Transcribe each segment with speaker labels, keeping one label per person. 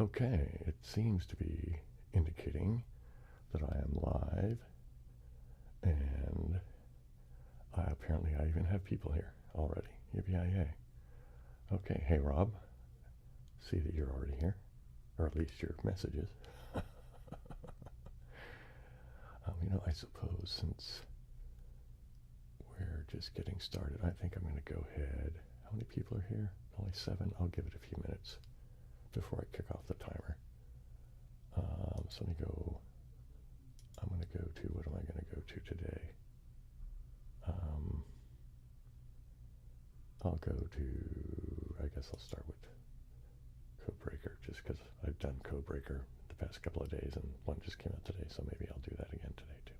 Speaker 1: Okay, it seems to be indicating that I am live, and apparently I even have people here already. Yippee-yay. Okay, hey Rob, see that you're already here, or at least your messages. I suppose since we're just getting started, I think I'm going to go ahead. How many people are here? Only 7? I'll give it a few minutes before I kick off the timer. So let me go. I'm going to go to, what am I going to go to today? I'll go to, I guess I'll start with Codebreaker, just because I've done Codebreaker the past couple of days, and one just came out today, so maybe I'll do that again today too.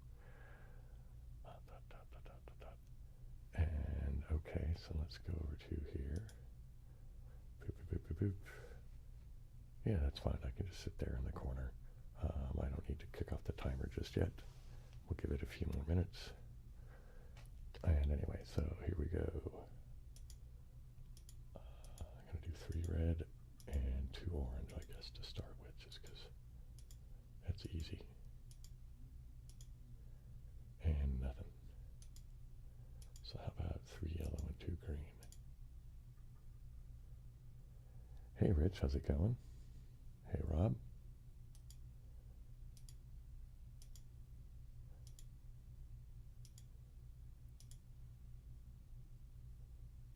Speaker 1: And okay, so let's go over to here. Boop, boop, boop, boop, boop. Yeah, that's fine. I can just sit there in the corner. I don't need to kick off the timer just yet. We'll give it a few more minutes. And anyway, so here we go. I'm going to do 3 red and 2 orange, I guess, to start with, just because that's easy. And nothing. So how about 3 yellow and 2 green? Hey Rich, how's it going? Hey Rob.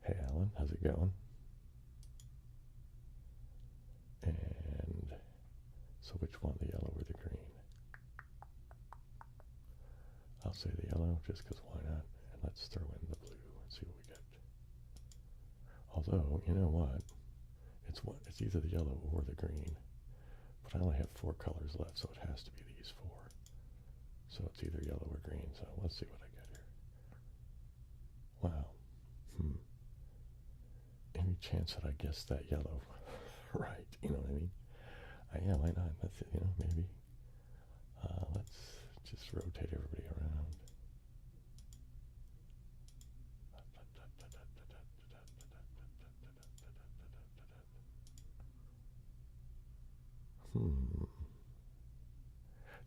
Speaker 1: Hey Alan, how's it going? And so which one, the yellow or the green? I'll say the yellow just because why not? And let's throw in the blue and see what we get. Although, you know what? It's either the yellow or the green. But I only have 4 colors left, so it has to be these 4. So it's either yellow or green, so let's see what I get here. Wow. Any chance that I guessed that yellow right? You know what I mean? Yeah, why not? That's it, maybe. Let's just rotate everybody around.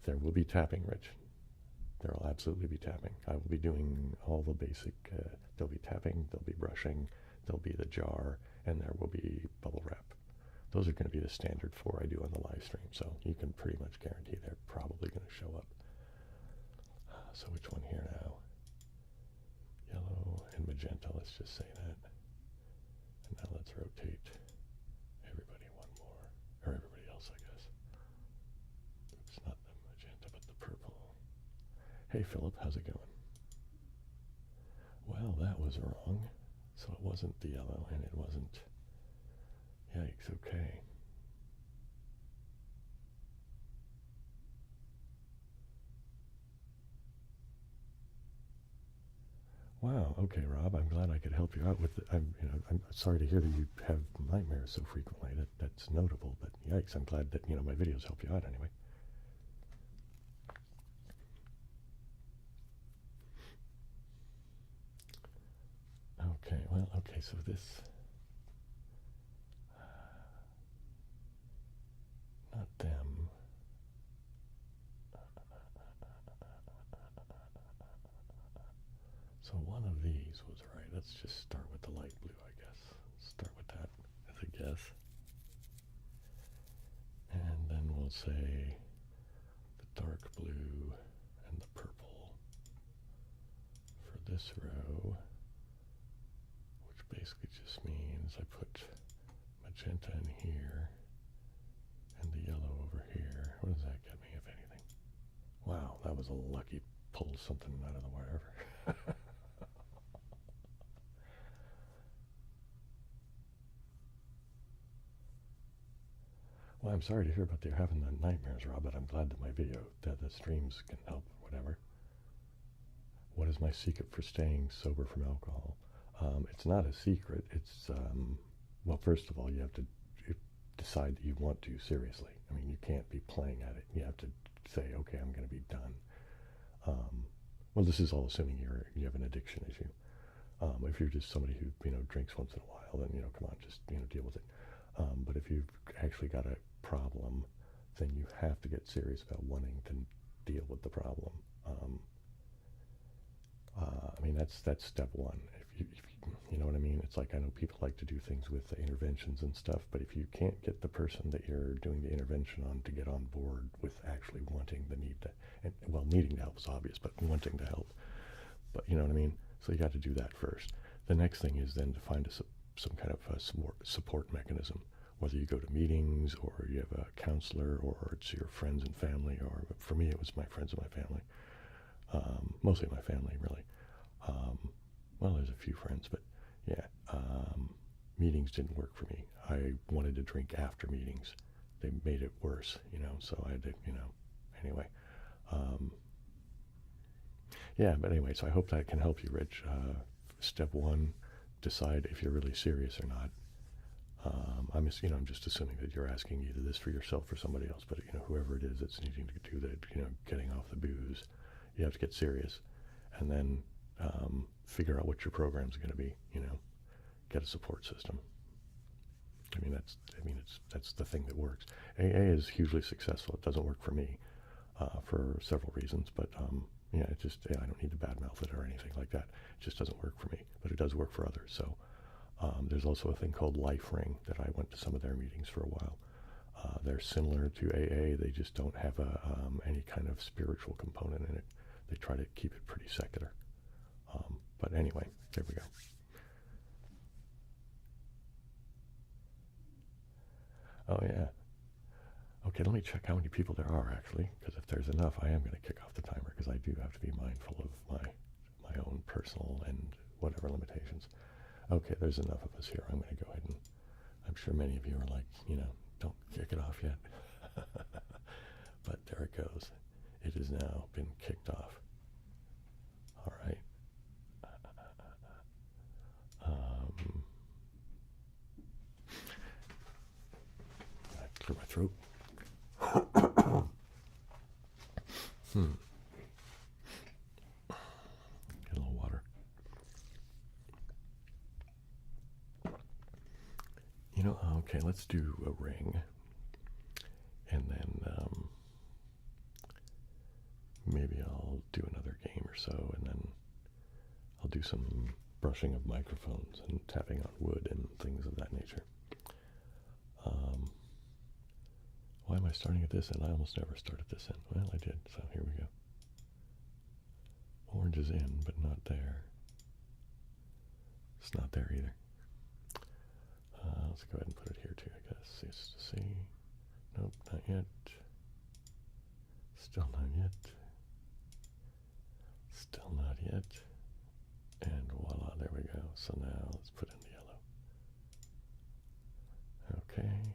Speaker 1: There will be tapping, Rich. There will absolutely be tapping. I will be doing all the basic, there'll be tapping, there'll be brushing, there'll be the jar, and there will be bubble wrap. Those are going to be the standard 4 I do on the live stream, so you can pretty much guarantee they're probably going to show up. So which one here now? Yellow and magenta, let's just say that. And now let's rotate everybody one more, or everybody else, I guess. Oops, not the magenta, but the purple. Hey Philip, how's it going? Well, that was wrong. So it wasn't the yellow, and it wasn't. Yikes, okay. Wow, okay, Rob, I'm glad I could help you out with it. I'm sorry to hear that you have nightmares so frequently. That's notable, but yikes, I'm glad that, my videos help you out anyway. Okay, well, okay, so this, not them. So one of these was right. Let's just start with the light blue, I guess. Start with that as a guess. And then we'll say the dark blue and the purple for this row, which basically just means I put magenta in here and the yellow over here. What does that get me, if anything? Wow, that was a lucky pull, something out of the wherever. Well, I'm sorry to hear about you having the nightmares, Rob, but I'm glad that my video, that the streams can help, whatever. What is my secret for staying sober from alcohol? It's not a secret. It's, well, first of all, you have to decide that you want to seriously. I mean, you can't be playing at it. You have to say, okay, I'm going to be done. Well, this is all assuming you have an addiction issue. If you're just somebody who, drinks once in a while, then, come on, just, deal with it. But if you've actually got a problem, then you have to get serious about wanting to deal with the problem. I mean, that's step one. If you know what I mean? It's like, I know people like to do things with the interventions and stuff, but if you can't get the person that you're doing the intervention on to get on board with actually wanting the need to, and, well, needing to help is obvious, but wanting to help. But you know what I mean? So you got to do that first. The next thing is then to find some kind of a support mechanism, whether you go to meetings or you have a counselor or it's your friends and family, or for me it was my friends and my family. Mostly my family, really. Well, there's a few friends, but yeah, meetings didn't work for me. I wanted to drink after meetings. They made it worse, you know, so I had to, you know, anyway. Yeah, but anyway, so I hope that can help you, Rich. Step one, decide if you're really serious or not. I'm just assuming that you're asking either this for yourself or somebody else, but you know, whoever it is that's needing to do that, you know, getting off the booze, you have to get serious, and then figure out what your program's going to be. You know, get a support system. That's the thing that works. AA is hugely successful. It doesn't work for me for several reasons, but yeah, I don't need to badmouth it or anything like that. It just doesn't work for me, but it does work for others. So there's also a thing called Life Ring that I went to some of their meetings for a while. They're similar to AA. They just don't have any kind of spiritual component in it. They try to keep it pretty secular. But anyway, there we go. Oh yeah. Okay, let me check how many people there are actually, because if there's enough, I am going to kick off the timer, because I do have to be mindful of my own personal and whatever limitations. Okay, there's enough of us here. I'm going to go ahead and, I'm sure many of you are like, you know, don't kick it off yet. But there it goes. It has now been kicked off. All right. I clear my throat. Get a little water. You know, okay, let's do a ring. And then maybe I'll do another game or so, and then I'll do some brushing of microphones and tapping on wood and things of that nature. Why am I starting at this end? I almost never start at this end. Well, I did, so here we go. Orange is in, but not there. It's not there either. Let's go ahead and put it here too, I guess. See. Nope, not yet. Still not yet. Still not yet. And voila, there we go. So now let's put in the yellow. Okay.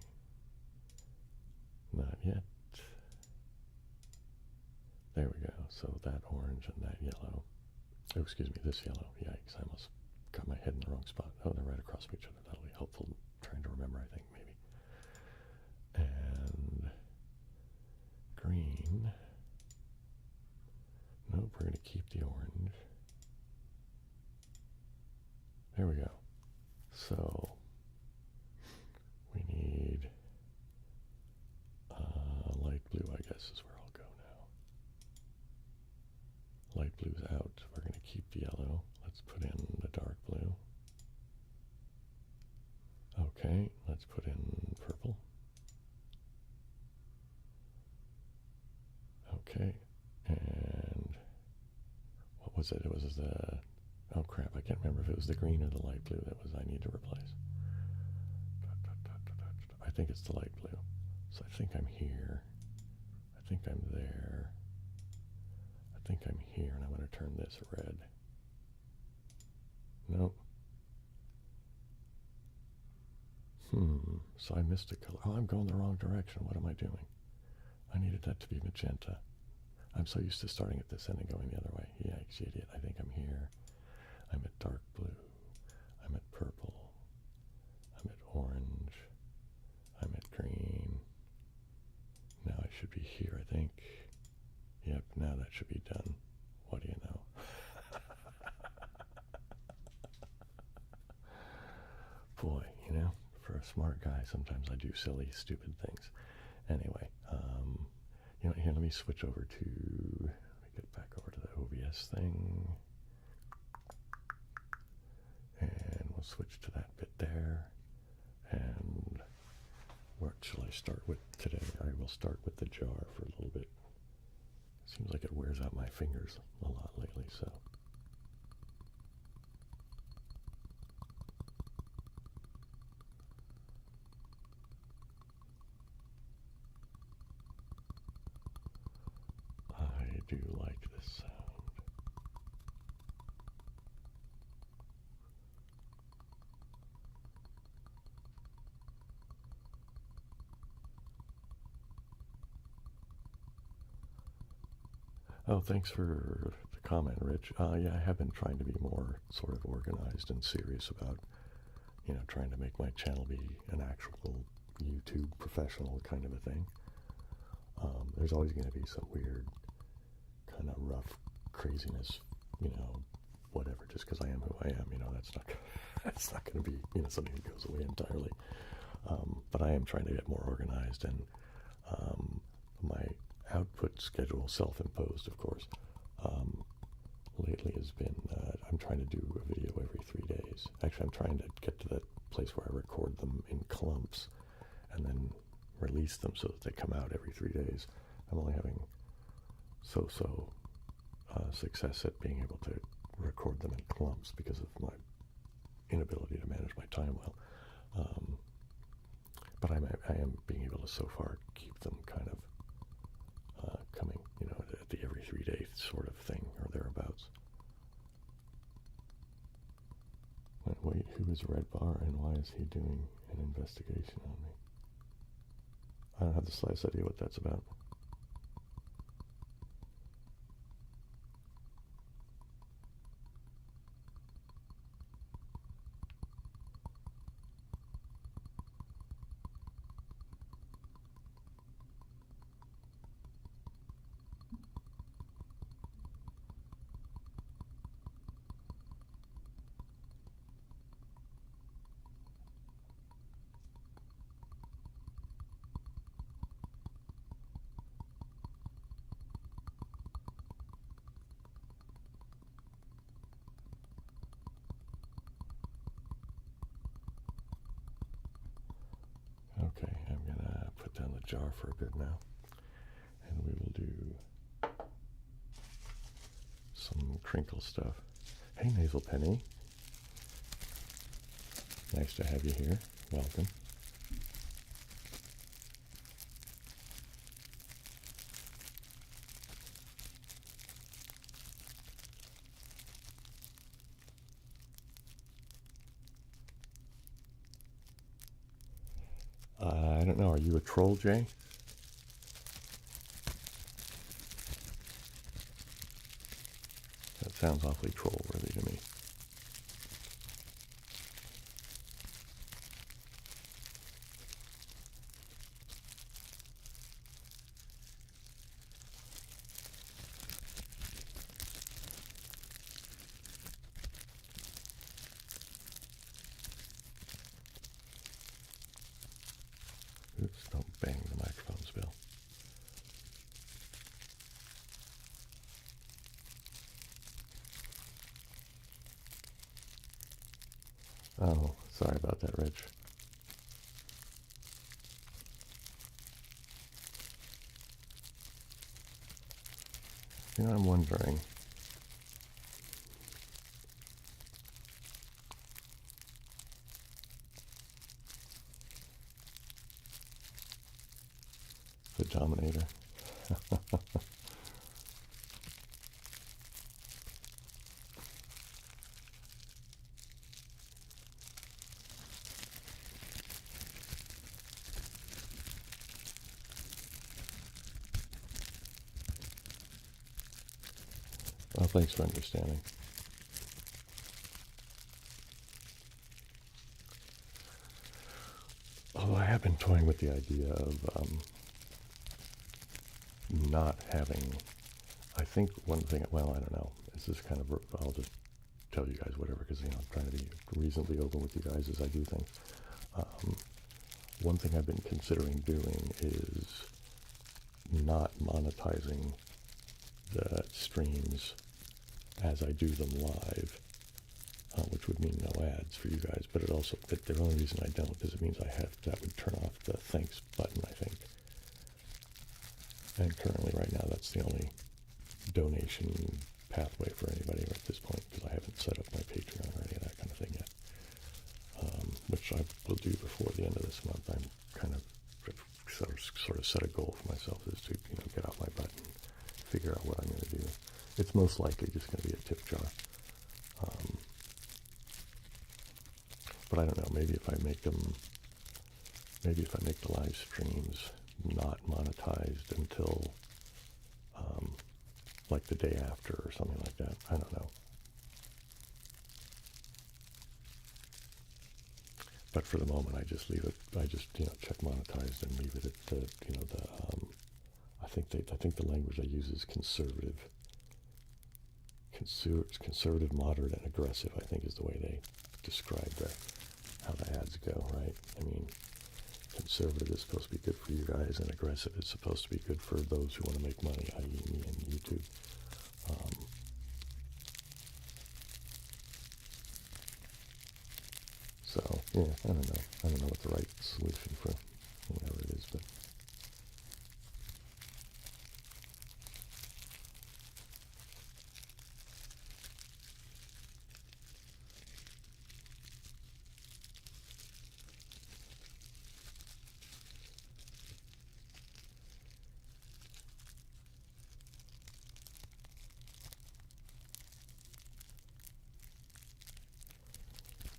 Speaker 1: Not yet. There we go. So that orange and that yellow. Oh, excuse me, this yellow. Yikes, I almost got my head in the wrong spot. Oh, they're right across from each other. That'll be helpful trying to remember, I think, maybe. And green. Nope, we're going to keep the orange. There we go. So we need light blue, I guess, is where I'll go now. Light blue's out. We're going to keep the yellow. Let's put in the dark blue. Okay, let's put in purple. Okay, and what was it? It was the, oh crap, I can't remember if it was the green or the light blue that was I need to replace. I think it's the light blue. So I think I'm here. I think I'm there. I think I'm here, and I'm going to turn this red. Nope. So I missed a color. Oh, I'm going the wrong direction. What am I doing? I needed that to be magenta. I'm so used to starting at this end and going the other way. Yikes, idiot. I think I'm here. I'm at dark blue. I'm at purple. I'm at orange. I'm at green. Now I should be here, I think. Yep, now that should be done. What do you know? Boy, you know, for a a smart guy. Sometimes I do silly, stupid things. Anyway, you know, here, let me switch over to, let me get back over to the OBS thing. And we'll switch to that bit there. And what shall I start with today? I will start with the jar for a little bit. Seems like it wears out my fingers a lot lately, so. I do like this sound. Oh, thanks for the comment, Rich. Yeah, I have been trying to be more sort of organized and serious about, you know, trying to make my channel be an actual YouTube professional kind of a thing. There's always going to be some weird, kind of rough craziness, you know, whatever, just because I am who I am, you know, that's not going to be, you know, something that goes away entirely. But I am trying to get more organized, and my output schedule, self-imposed, of course, lately has been, I'm trying to do a video every 3 days. Actually, I'm trying to get to that place where I record them in clumps and then release them so that they come out every 3 days. I'm only having so-so success at being able to record them in clumps because of my inability to manage my time well. But I am being able to so far keep them kind of coming, you know, at the every 3 day sort of thing or thereabouts. Wait, who is Red Bar and why is he doing an investigation on me? I don't have the slightest idea what that's about. Okay, I'm gonna put down the jar for a bit now, and we will do some crinkle stuff. Hey, Nasal Penny. Nice to have you here. Welcome. I don't know. Are you a troll, Jay? That sounds awfully troll-worthy to me. Oops, don't bang the microphones, Bill. Oh, sorry about that, Rich. You know, I'm wondering. The Dominator. Well, thanks for understanding. Although I have been toying with the idea of not having, I think one thing, well, I don't know, this is kind of, I'll just tell you guys whatever, because, you know, I'm trying to be reasonably open with you guys as I do things. one thing I've been considering doing is not monetizing the streams as I do them live, which would mean no ads for you guys. But the only reason I don't is it means that would turn off the thanks button, I think. And currently, right now, that's the only donation pathway for anybody at this point, because I haven't set up my Patreon or any of that kind of thing yet, which I will do before the end of this month. I'm kind of sort of set a goal for myself, is to get out my butt and figure out what I'm going to do. It's most likely just going to be a tip jar. But I don't know, maybe if I make the live streams not monetized until like the day after or something like that. I don't know. But for the moment, I just leave it. I just check monetized and leave it at the I think the language I use is conservative. Conservative, moderate, and aggressive, I think, is the way they describe how the ads go, right? I mean, conservative is supposed to be good for you guys, and aggressive is supposed to be good for those who want to make money, i.e. me and YouTube. So, yeah, I don't know. I don't know what the right solution for whatever it is, but...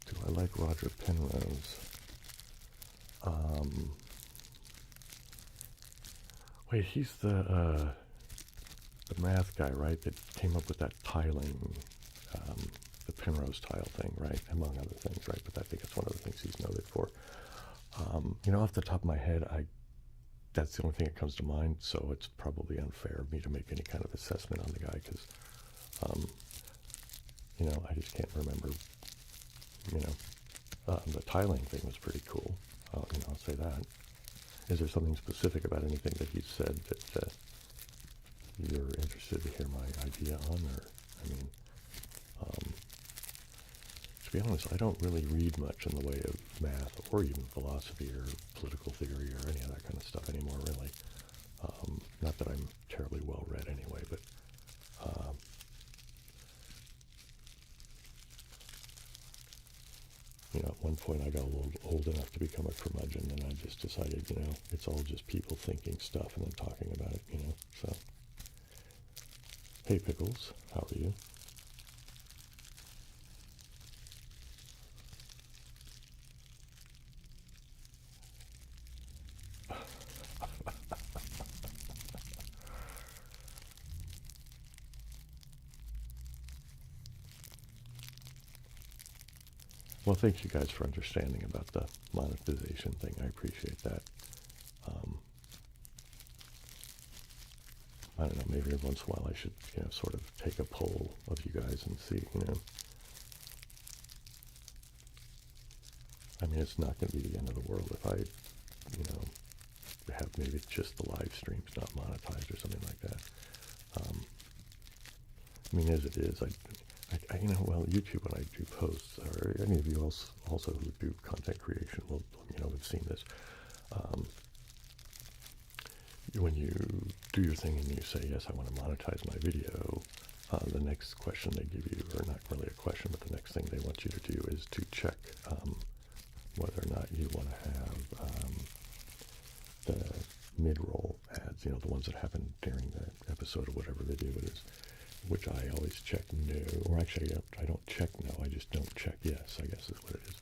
Speaker 1: Do I like Roger Penrose? Wait, he's the math guy, right? That came up with that tiling, the Penrose tile thing, right? Among other things, right? But I think it's one of the things he's noted for. Off the top of my head, that's the only thing that comes to mind. So it's probably unfair of me to make any kind of assessment on the guy because, I just can't remember. The tiling thing was pretty cool. I'll say that. Is there something specific about anything that he said that you're interested to hear my idea on? To be honest, I don't really read much in the way of math or even philosophy or political theory or any of that kind of stuff anymore, really. Not that I'm terribly well read anyway, but at one point I got a little old enough to become a curmudgeon, and I just decided, it's all just people thinking stuff and then talking about it, so. Hey, Pickles, how are you? Well, thank you guys for understanding about the monetization thing. I appreciate that. I don't know, maybe every once in a while I should, sort of take a poll of you guys and see, I mean, it's not going to be the end of the world if I, have maybe just the live streams not monetized or something like that. I mean, as it is, YouTube, when I do posts, or any of you else also who do content creation will, have seen this. When you do your thing and you say, yes, I want to monetize my video, the next question they give you, or not really a question, but the next thing they want you to do is to check whether or not you want to have the mid-roll ads, the ones that happen during the episode or whatever video it is, which I always check no, or actually I don't check no, I just don't check yes, I guess is what it is.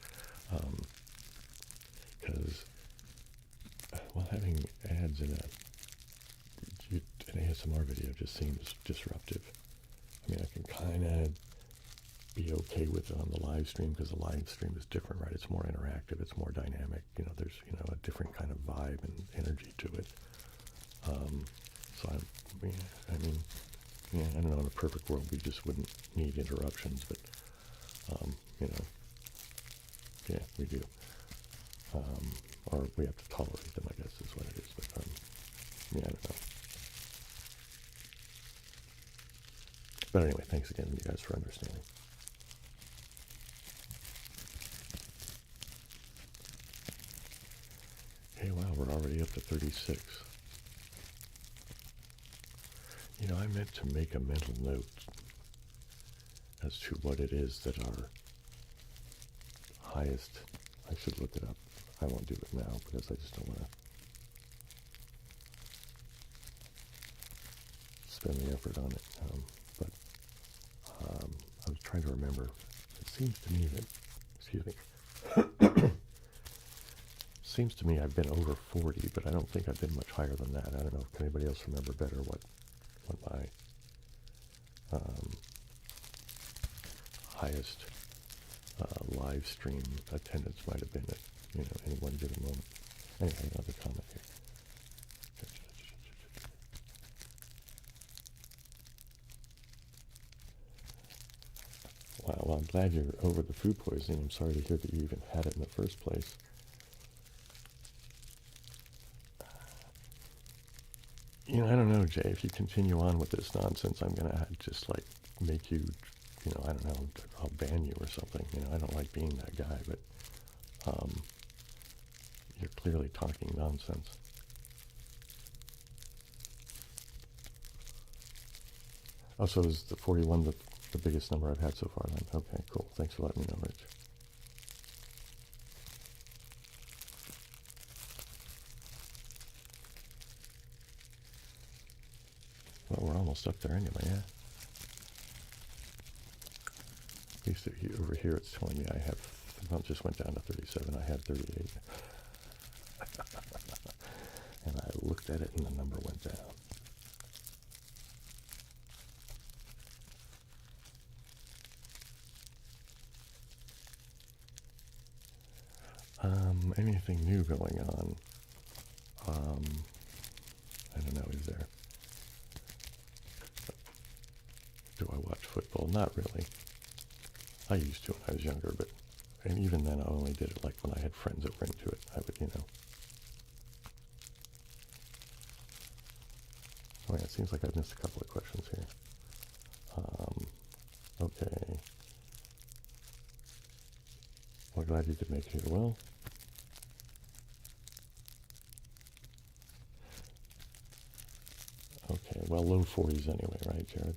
Speaker 1: Because, having ads in an ASMR video just seems disruptive. I mean, I can kind of be okay with it on the live stream because the live stream is different, right? It's more interactive, it's more dynamic, there's, a different kind of vibe and energy to it. So I don't know, in a perfect world we just wouldn't need interruptions, but, yeah, we do. or we have to tolerate them, I guess is what it is. But yeah, I don't know. But anyway, thanks again, you guys, for understanding. Hey, wow, we're already up to 36. You know, I meant to make a mental note as to what it is that our highest, I should look it up. I won't do it now because I just don't want to spend the effort on it. But I was trying to remember. It seems to me that, excuse me, seems to me I've been over 40, but I don't think I've been much higher than that. I don't know if anybody else remember better what my highest live stream attendance might have been at, any one given moment. Anyway, another comment here. Wow, well, I'm glad you're over the food poisoning. I'm sorry to hear that you even had it in the first place. I don't know, Jay, if you continue on with this nonsense, I'm going to just, make you, I don't know, I'll ban you or something. I don't like being that guy, but you're clearly talking nonsense. Oh, so is the 41 the biggest number I've had so far then? Okay, cool. Thanks for letting me know, Rich. Well, we're almost up there anyway, yeah. At least over here it's telling me I have, well, it just went down to 37. I had 38. And I looked at it and the number went down. Anything new going on? I don't know, is there? Do I watch football? Not really. I used to when I was younger, and even then I only did it when I had friends that were into it. I would, Oh yeah, it seems like I've missed a couple of questions here. Okay. Well, glad you could make it here. Well, okay, well, low 40s anyway, right, Jared?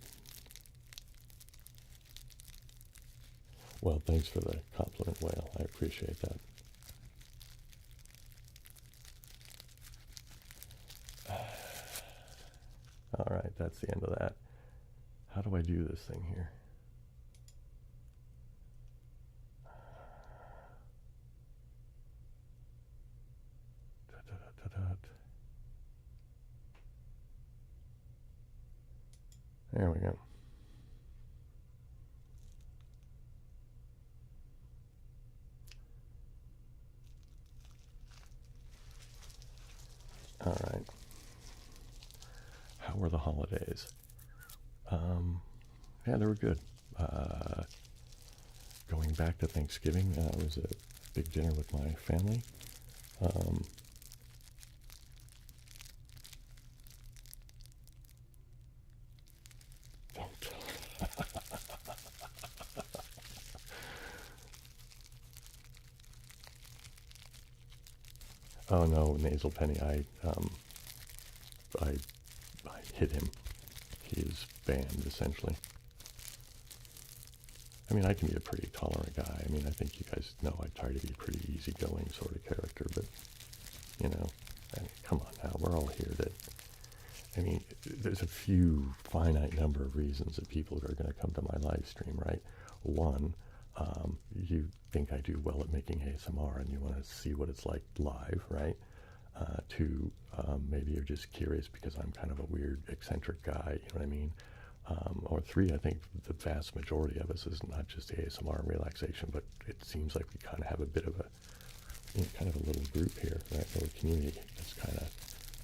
Speaker 1: Well, thanks for the compliment, Whale. I appreciate that. All right, that's the end of that. How do I do this thing here? There we go. All right. How were the holidays? Yeah, they were good. Going back to Thanksgiving, it was a big dinner with my family. Oh no, Nasal Penny, I hit him. He is banned, essentially. I mean, I can be a pretty tolerant guy. I mean, I think you guys know I try to be a pretty easygoing sort of character, but, I mean, come on now, we're all here to, I mean, there's a few finite number of reasons that people are going to come to my live stream, right? One, you think I do well at making ASMR and you want to see what it's like live, right? Two, maybe you're just curious because I'm kind of a weird, eccentric guy, you know what I mean? Or three, I think the vast majority of us is not just ASMR and relaxation, but it seems like we kind of have a bit of a, kind of a little group here, right? A little community. It's kind of,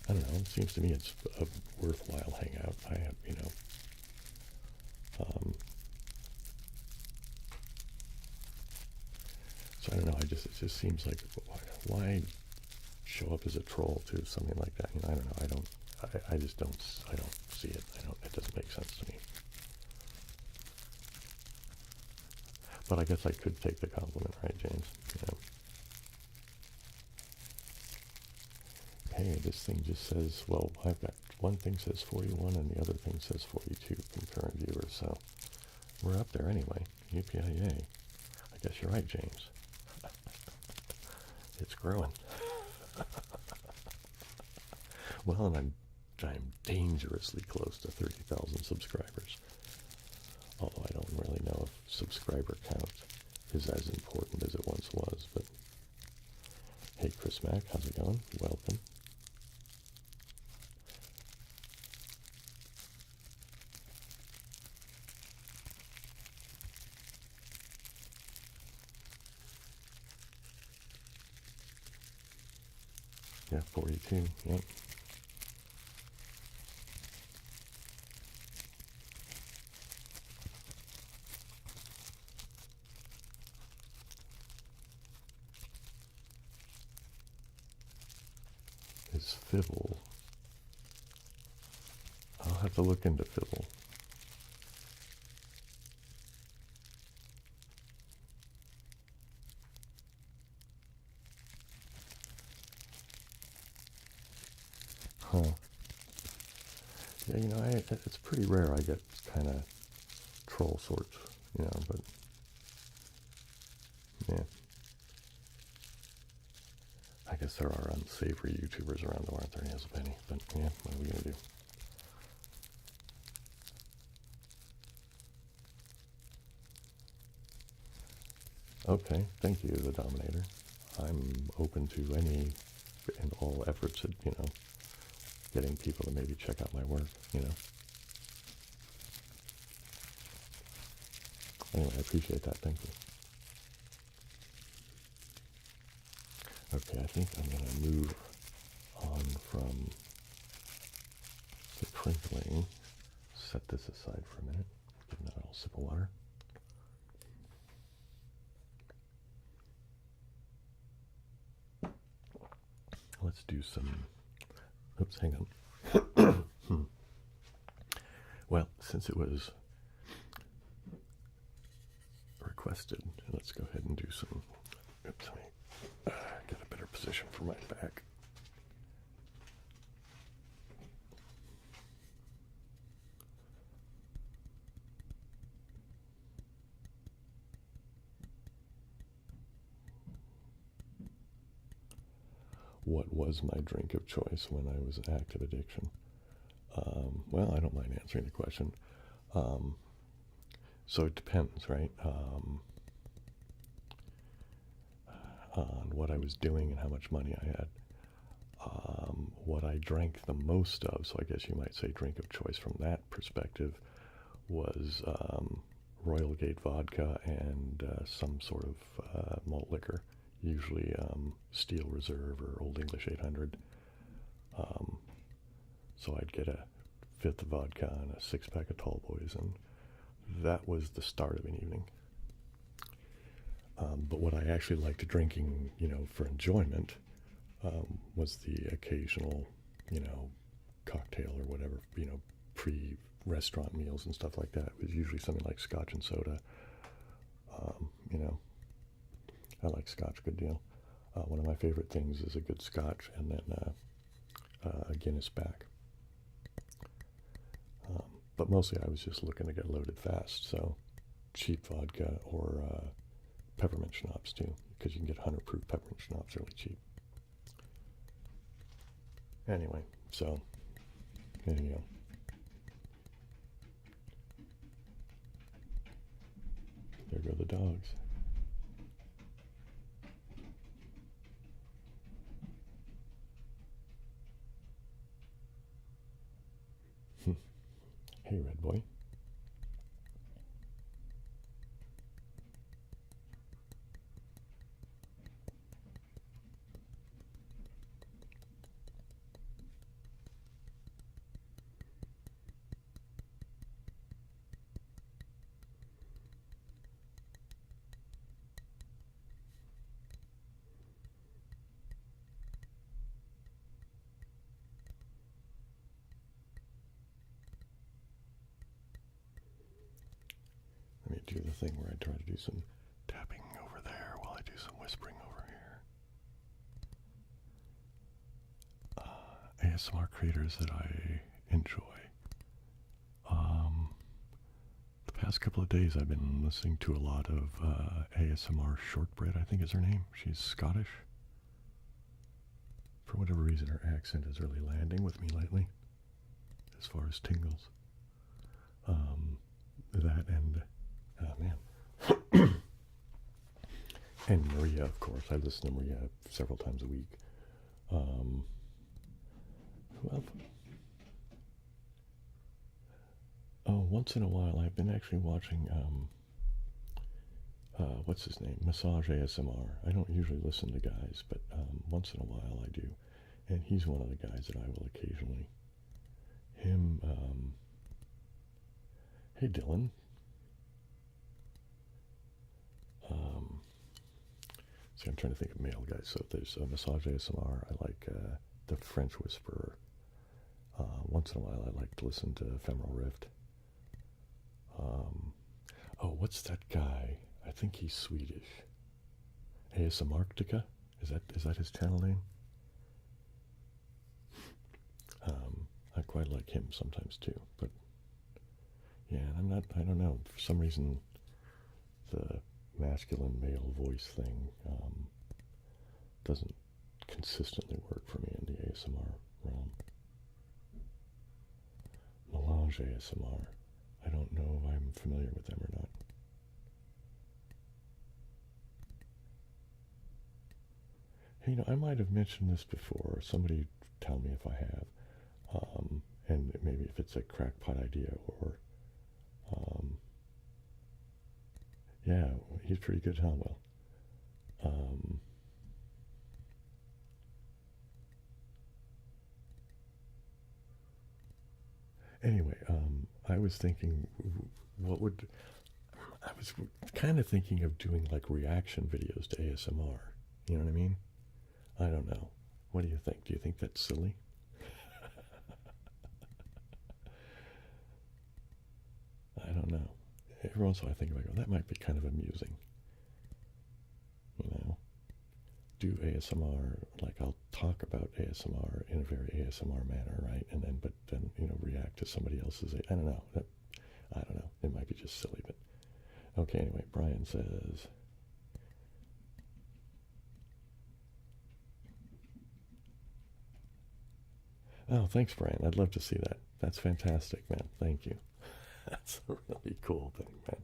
Speaker 1: I don't know, it seems to me it's a worthwhile hangout. I have, so I don't know, it just seems like, why show up as a troll too, something like that. You know, I don't know. I just don't. I don't see it. It doesn't make sense to me. But I guess I could take the compliment, right, James? Yeah. Hey, this thing just says, well, I've got one thing says 41 and the other thing says 42 concurrent viewers, so we're up there anyway. UPIA. I guess you're right, James. It's growing. Well, and I'm dangerously close to 30,000 subscribers. Although I don't really know if subscriber count is as important as it once was. But hey, Chris Mack, how's it going? Welcome. Yeah, 42. Yep. Is Fibble? I'll have to look into Fibble. Huh. Yeah, you know, it's pretty rare I get kind of troll sorts, you know, but yeah. I guess there are unsavory YouTubers around, though, aren't there, Hazelpenny? But yeah, what are we going to do? Okay, thank you, the Dominator. I'm open to any and all efforts at, you know, getting people to maybe check out my work, you know. Anyway, I appreciate that, thank you. Okay, I think I'm going to move on from the crinkling. Set this aside for a minute. Give that a little sip of water. Let's do some... Oops, hang on. Well, since it was requested, let's go ahead and do some... Oops, let me get a better position for my back. What was my drink of choice when I was in active addiction? Well, I don't mind answering the question. So it depends, right? On what I was doing and how much money I had. What I drank the most of, so I guess you might say drink of choice from that perspective, was Royal Gate vodka and some sort of malt liquor, usually Steel Reserve or Old English 800. So I'd get a fifth of vodka and a six-pack of Tall Boys, and that was the start of an evening. But what I actually liked drinking, you know, for enjoyment, was the occasional, you know, cocktail or whatever, you know, pre-restaurant meals and stuff like that. It was usually something like scotch and soda. You know, I like scotch, good deal. One of my favorite things is a good scotch and then a Guinness back. But mostly I was just looking to get loaded fast, so cheap vodka or peppermint schnapps too, because you can get 100 proof peppermint schnapps really cheap. Anyway, so there you go. There go the dogs. Hey, Red Boy. do the thing where I try to do some tapping over there while I do some whispering over here. ASMR creators that I enjoy. The past couple of days I've been listening to a lot of ASMR Shortbread, I think is her name. She's Scottish. For whatever reason, her accent is really landing with me lately, as far as tingles. That and, man. And Maria, of course. I listen to Maria several times a week. Well, once in a while, I've been actually watching, what's his name? Massage ASMR. I don't usually listen to guys, but once in a while I do. And he's one of the guys that I will occasionally. Hey Dylan. See, I'm trying to think of male guys. So there's Massage ASMR. I like the French Whisperer. Once in a while I like to listen to Ephemeral Rift. What's that guy? I think he's Swedish. ASMRctica? Is that his channel name? I quite like him sometimes too, but yeah, I don't know, for some reason the masculine male voice thing doesn't consistently work for me in the ASMR realm. Melange ASMR. I don't know if I'm familiar with them or not. Hey, I might have mentioned this before. Somebody tell me if I have. And maybe if it's a crackpot idea or... yeah, he's pretty good, huh? Well, anyway, I was thinking, I was kind of thinking of doing like reaction videos to ASMR. You know what I mean? I don't know. What do you think? Do you think that's silly? I don't know. Every once in a while I think about it, that might be kind of amusing. You know? Do ASMR, like I'll talk about ASMR in a very ASMR manner, right? And then, but then, react to somebody else's, I don't know. I don't know. It might be just silly, but... Okay, anyway, Brian says... Oh, thanks, Brian. I'd love to see that. That's fantastic, man. Thank you. That's a really cool thing, man.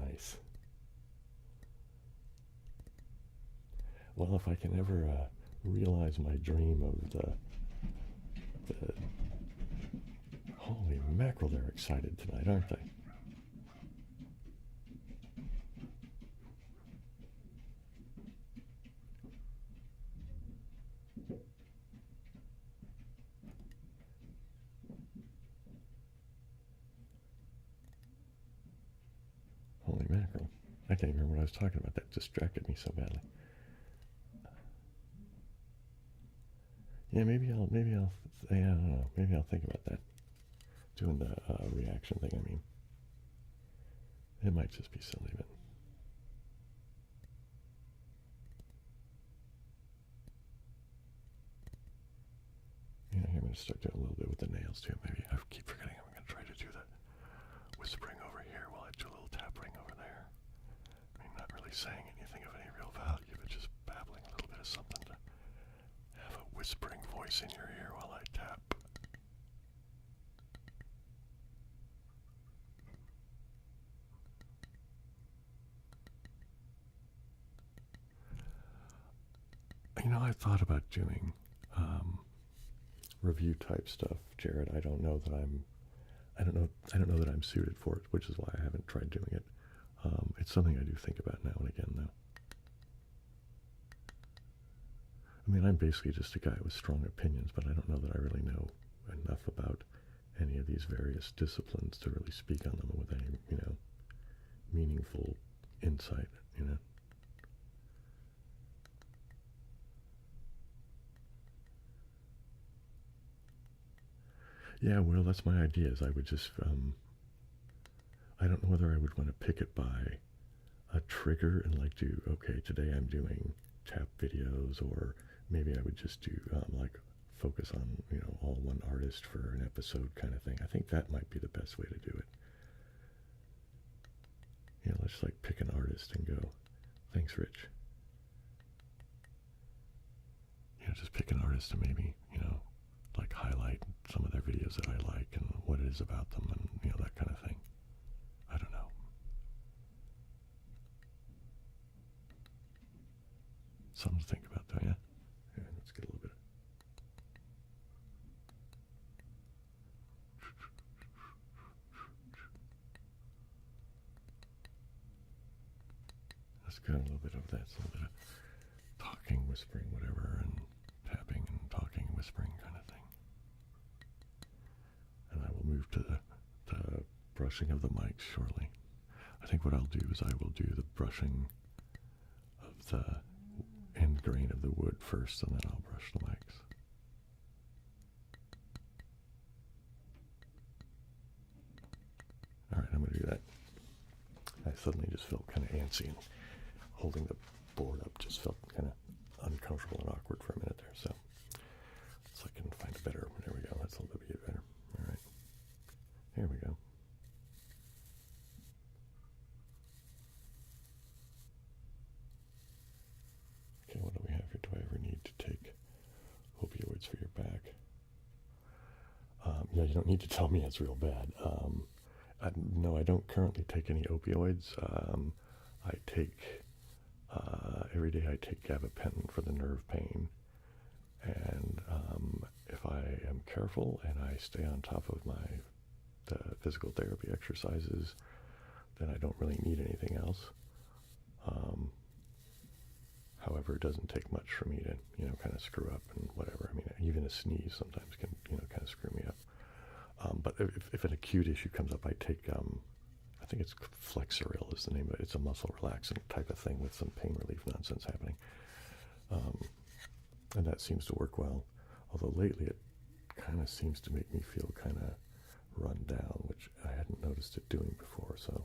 Speaker 1: Nice. Well, if I can ever realize my dream of the holy mackerel, they're excited tonight, aren't they? Holy mackerel. I can't even remember what I was talking about. That distracted me so badly. Yeah, maybe I'll, I don't know, maybe I'll think about that. Doing the reaction thing, I mean. It might just be silly, but... Yeah, I'm going to start doing a little bit with the nails too. Maybe I keep forgetting I'm going to try to do the whispering over here while I do a little tapping over there. I mean, not really saying anything of any real value, but just babbling a little bit of something to have a whispering voice in your ear while I tap. I thought about doing review type stuff, Jared. I don't know that I'm suited for it, which is why I haven't tried doing it. It's something I do think about now and again, though. I mean, I'm basically just a guy with strong opinions, but I don't know that I really know enough about any of these various disciplines to really speak on them with any, meaningful insight, Yeah, well, that's my idea. Is I would just, I don't know whether I would want to pick it by a trigger and like do, okay, today I'm doing tap videos, or maybe I would just do like focus on, all one artist for an episode kind of thing. I think that might be the best way to do it. Let's like pick an artist and go, thanks, Rich. Just pick an artist and maybe, like highlight some of their videos that I like and what it is about them and, that kind of thing. I don't know. Something to think about though, yeah? Yeah, let's get a little bit. Let's get a little bit of that, a little bit of talking, whispering, whatever, and tapping and talking, whispering kind of thing. And I will move to the brushing of the mics shortly. I think what I'll do is I will do the brushing of the end grain of the wood first, and then I'll brush the mics. All right, I'm going to do that. I suddenly just felt kind of antsy, and holding the board up just felt kind of uncomfortable and awkward for a minute there. So I can find a better. There we go. That's a little bit better. All right. Here we go. Okay, what do we have here? Do I ever need to take opioids for your back? Yeah, you don't need to tell me it's real bad. No, I don't currently take any opioids. I take, every day I take gabapentin for the nerve pain. And if I am careful and I stay on top of the physical therapy exercises, then I don't really need anything else. However, it doesn't take much for me to, kind of screw up and whatever. I mean, even a sneeze sometimes can, kind of screw me up. But if an acute issue comes up, I take, I think it's Flexeril is the name of it. It's a muscle relaxant type of thing with some pain relief nonsense happening. And that seems to work well. Although lately it kind of seems to make me feel kind of run down, which I hadn't noticed it doing before. So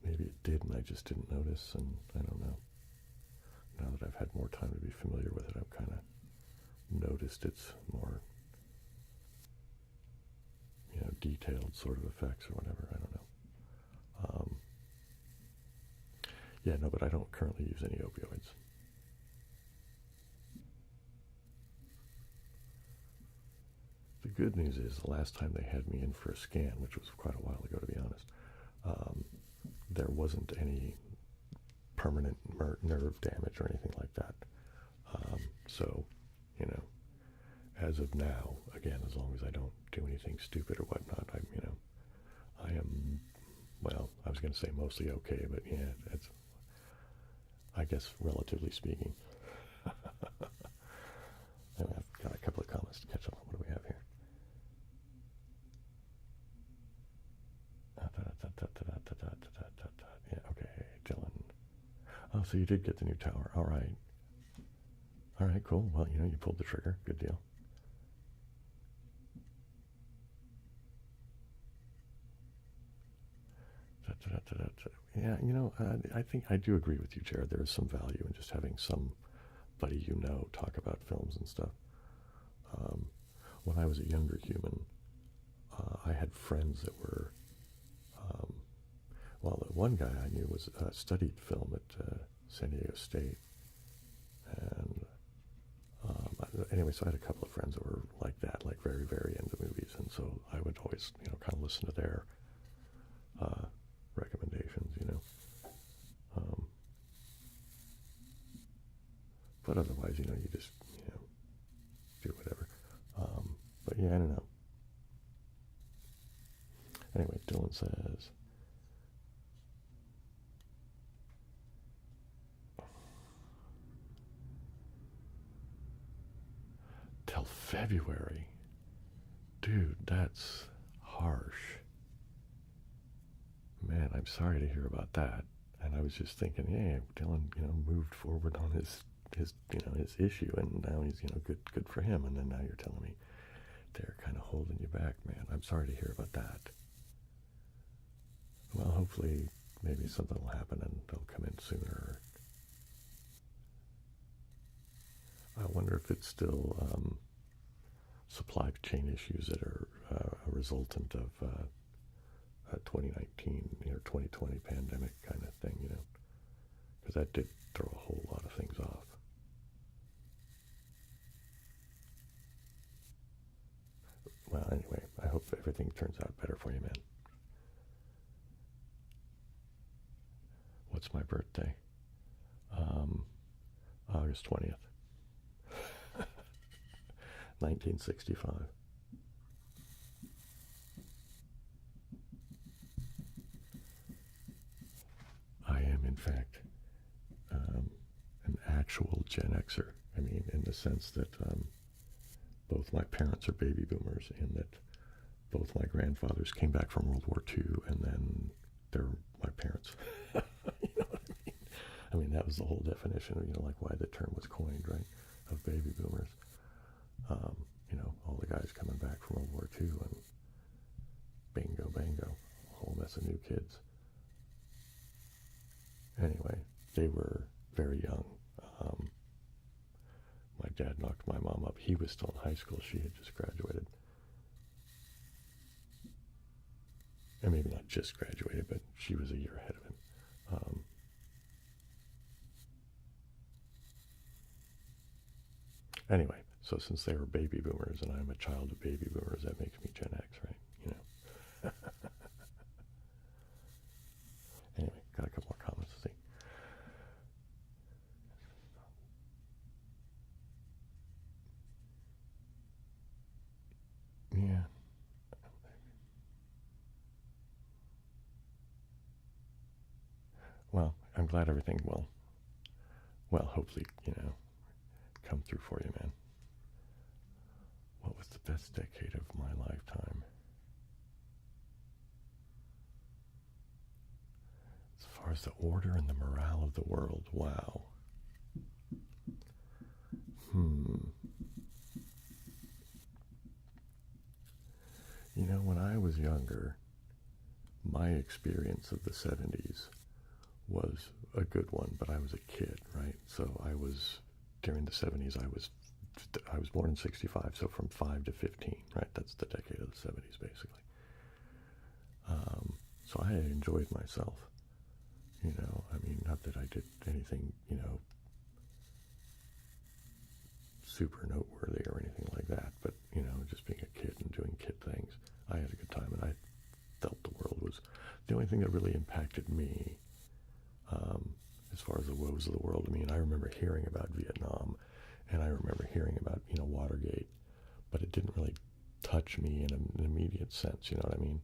Speaker 1: maybe it did and I just didn't notice, and I don't know. Now that I've had more time to be familiar with it, I've kind of noticed its more, detailed sort of effects or whatever. I don't know. Yeah, no, but I don't currently use any opioids. The good news is the last time they had me in for a scan, which was quite a while ago to be honest, there wasn't any permanent nerve damage or anything like that. So, as of now, again, as long as I don't do anything stupid or whatnot, I am, well, I was going to say mostly okay, but yeah, it's, I guess, relatively speaking. And I've got a couple of comments to catch up on. What do we have here? Yeah, okay, Dylan. Oh, so you did get the new tower. All right. All right, cool. Well, you pulled the trigger. Good deal. Yeah, I think I do agree with you, Jared. There is some value in just having somebody talk about films and stuff. When I was a younger human, I had friends that were, well, the one guy I knew was studied film at San Diego State, and anyway, so I had a couple of friends that were like that, like very, very into movies, and so I would always, kind of listen to their recommendations, but otherwise, you just, do whatever. But yeah, I don't know. Anyway, Dylan says, till February. Dude, that's harsh. Man, I'm sorry to hear about that. And I was just thinking, yeah, Dylan, moved forward on his issue, and now he's, good for him. And then now you're telling me They're kind of holding you back, man. I'm sorry to hear about that. Well, hopefully, maybe something will happen and they'll come in sooner. I wonder if it's still supply chain issues that are a resultant of 2019 or 2020 pandemic kind of thing, because that did throw a whole lot of things off. Well, anyway, I hope everything turns out better for you, man. What's my birthday? August 20th. 1965. I am, in fact, an actual Gen Xer. I mean, in the sense that both my parents are baby boomers, and that both my grandfathers came back from World War II, and then they're my parents. You know what I mean? I mean, that was the whole definition of, like why the term was coined, right, of baby boomers. All the guys coming back from World War II, and bingo, bango, a whole mess of new kids. Anyway, they were very young. My dad knocked my mom up. He was still in high school. She had just graduated. And maybe not just graduated, but she was a year ahead of him. Anyway, so since they were baby boomers and I'm a child of baby boomers, that makes me Gen X, right? Anyway, got a couple more comments to see. Yeah. Well, I'm glad everything will, hopefully, come through for you, man. What was the best decade of my lifetime? As far as the order and the morale of the world, wow. When I was younger, my experience of the 70s was a good one, but I was a kid, right? So during the 70s, I was born in 65, so from 5 to 15, right? That's the decade of the 70s, basically. So I enjoyed myself, I mean, not that I did anything, super noteworthy or anything like that, but, just being a kid and doing kid things, I had a good time, and I felt the world was, the only thing that really impacted me, as far as the woes of the world. I mean, I remember hearing about Vietnam, and I remember hearing about, Watergate, but it didn't really touch me in an immediate sense, you know what I mean?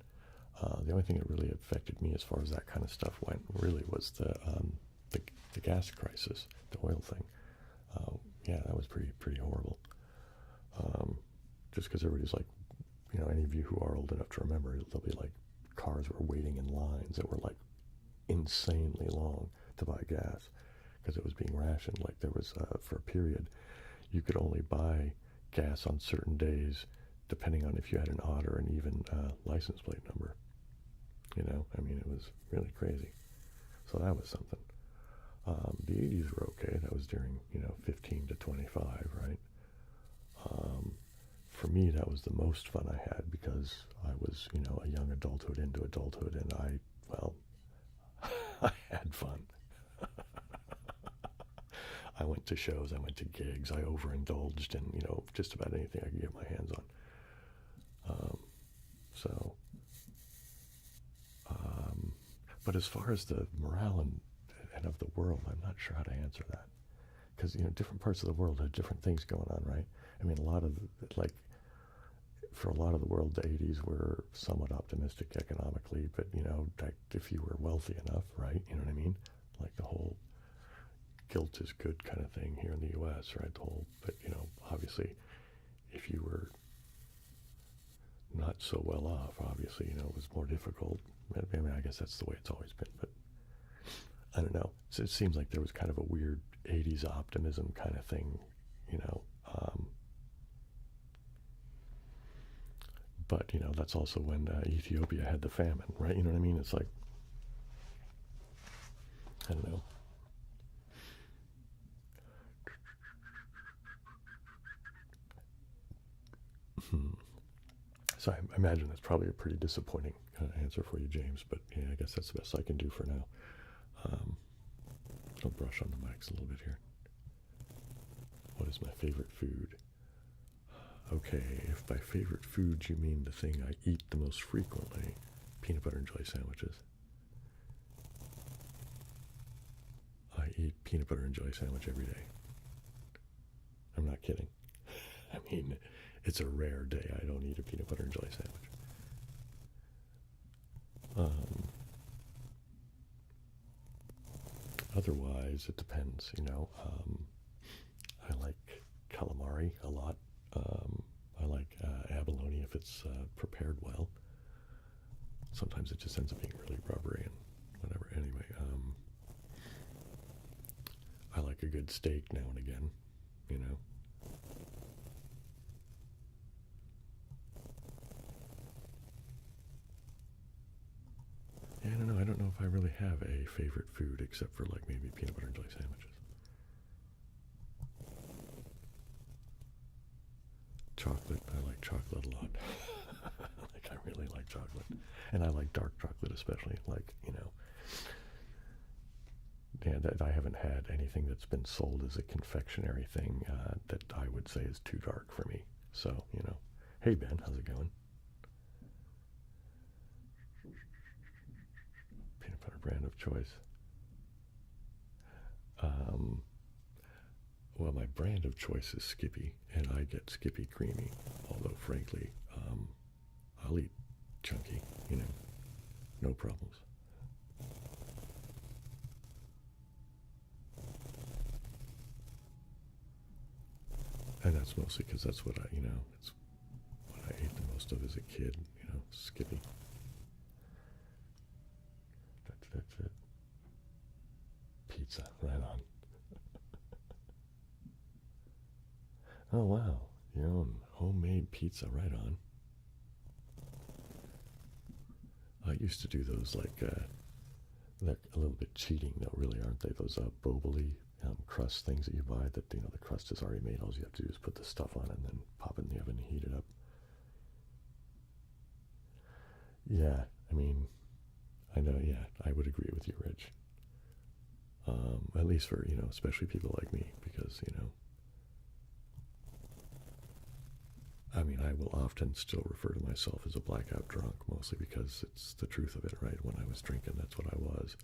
Speaker 1: The only thing that really affected me as far as that kind of stuff went really was the gas crisis, the oil thing. Yeah, that was pretty horrible. Just because everybody's like, any of you who are old enough to remember, there'll be like cars were waiting in lines that were like insanely long to buy gas because it was being rationed. Like there was, for a period, you could only buy gas on certain days depending on if you had an odd or an even license plate number. I mean, it was really crazy. So that was something. The 80s were okay. That was during, 15 to 25, right? For me, that was the most fun I had because I was, a young adulthood into adulthood, and I had fun. I went to shows, I went to gigs, I overindulged in, just about anything I could get my hands on. But as far as the morale and of the world, I'm not sure how to answer that. Because, different parts of the world have different things going on, right? I mean, for a lot of the world, the 80s were somewhat optimistic economically, but, like if you were wealthy enough, right? You know what I mean? Like the whole guilt is good kind of thing here in the U.S., right? But, obviously, if you were not so well off, obviously, it was more difficult. I mean, I guess that's the way it's always been, but I don't know. So it seems like there was kind of a weird 80s optimism kind of thing, But, you know, that's also when Ethiopia had the famine, right? You know what I mean? It's like, I don't know. So I imagine that's probably a pretty disappointing answer for you, James, but yeah, I guess that's the best I can do for now. I'll brush on the mics a little bit here. What is my favorite food? Okay, if by favorite food you mean the thing I eat the most frequently, peanut butter and jelly sandwiches. I eat peanut butter and jelly sandwich every day. I'm not kidding. I mean, it's a rare day I don't eat a peanut butter and jelly sandwich. Otherwise, it depends, you know. I like calamari a lot. I like abalone if it's prepared well. Sometimes it just ends up being really rubbery and whatever. Anyway, I like a good steak now and again, you know. Yeah, I don't know. I don't know if I really have a favorite food except for like maybe peanut butter and jelly sandwiches. Chocolate. I like chocolate a lot. Like I really like chocolate, and I like dark chocolate especially. Like, you know, yeah, that I haven't had anything that's been sold as a confectionery thing that I would say is too dark for me. So, you know, hey Ben, how's it going? Peanut butter brand of choice. Well, my brand of choice is Skippy, and I get Skippy Creamy. Although, frankly, I'll eat chunky, you know, no problems. And that's mostly because that's what I, you know, it's what I ate the most of as a kid, you know, Skippy. That's it. Pizza, right on. Oh wow, your own homemade pizza, right on. I used to do those like they're a little bit cheating though, really, aren't they? Those Boboli crust things that you buy that, you know, the crust is already made. All you have to do is put the stuff on it and then pop it in the oven and heat it up. Yeah, I mean, I know. Yeah, I would agree with you, Rich. At least for, you know, especially people like me, because, you know, I mean, I will often still refer to myself as a blackout drunk, mostly because it's the truth of it, right? When I was drinking, that's what I was.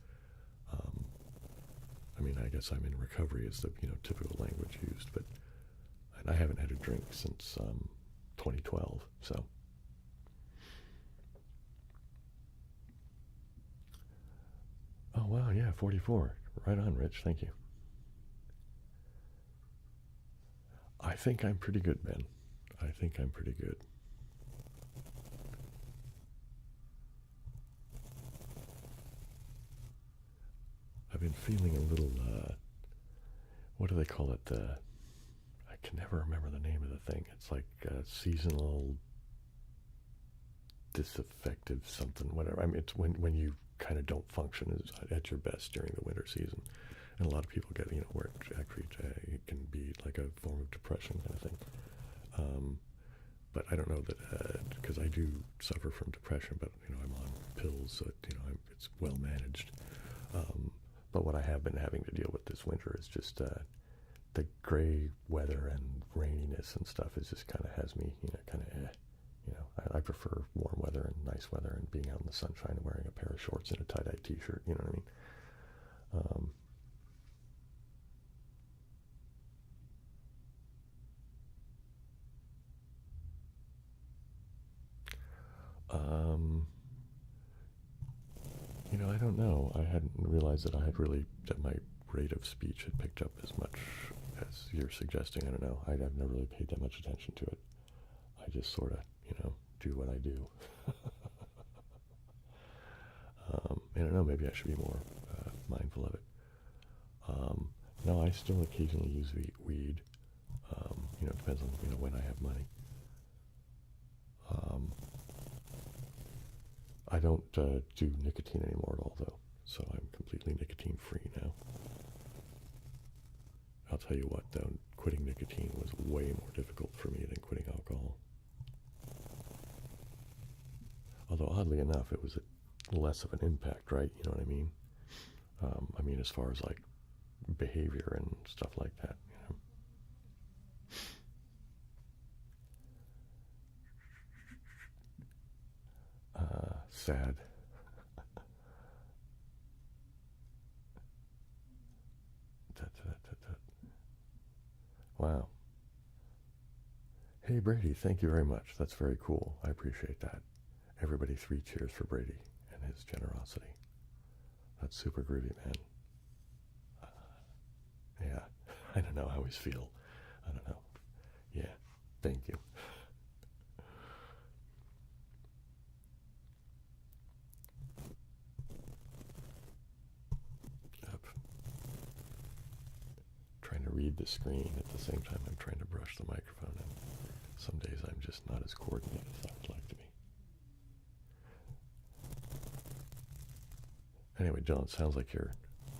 Speaker 1: I mean, I guess I'm in recovery is the, you know, typical language used, but and I haven't had a drink since 2012, so. Oh, wow, yeah, 44. Right on, Rich, thank you. I think I'm pretty good, Ben. I think I'm pretty good. I've been feeling a little, what do they call it? I can never remember the name of the thing. It's like seasonal disaffective something, whatever. I mean, it's when you kind of don't function at your best during the winter season. And a lot of people get, you know, where it actually it can be like a form of depression kind of thing. But I don't know that, because I do suffer from depression, but, you know, I'm on pills, so, you know, it's well managed. But what I have been having to deal with this winter is just the gray weather and raininess and stuff is just kind of has me, you know, kind of, you know, I prefer warm weather and nice weather and being out in the sunshine and wearing a pair of shorts and a tie-dye t-shirt, you know what I mean? You know, I don't know. I hadn't realized that that my rate of speech had picked up as much as you're suggesting. I don't know. I've never really paid that much attention to it. I just sort of, you know, do what I do. I don't know. Maybe I should be more mindful of it. No, I still occasionally use weed. You know, it depends on, you know, when I have money. I don't do nicotine anymore at all, though, so I'm completely nicotine-free now. I'll tell you what, though, quitting nicotine was way more difficult for me than quitting alcohol. Although, oddly enough, it was less of an impact, right? You know what I mean? I mean, as far as, like, behavior and stuff like that, you know? Sad. Wow. Hey, Brady, thank you very much. That's very cool. I appreciate that. Everybody 3 cheers for Brady and his generosity. That's super groovy, man. Yeah, I don't know how he's feel. I don't know. Yeah, thank you. Up. Trying to read the screen at the same time I'm trying to brush the microphone, and some days I'm just not as coordinated as I would like to be. Anyway, John, it sounds like your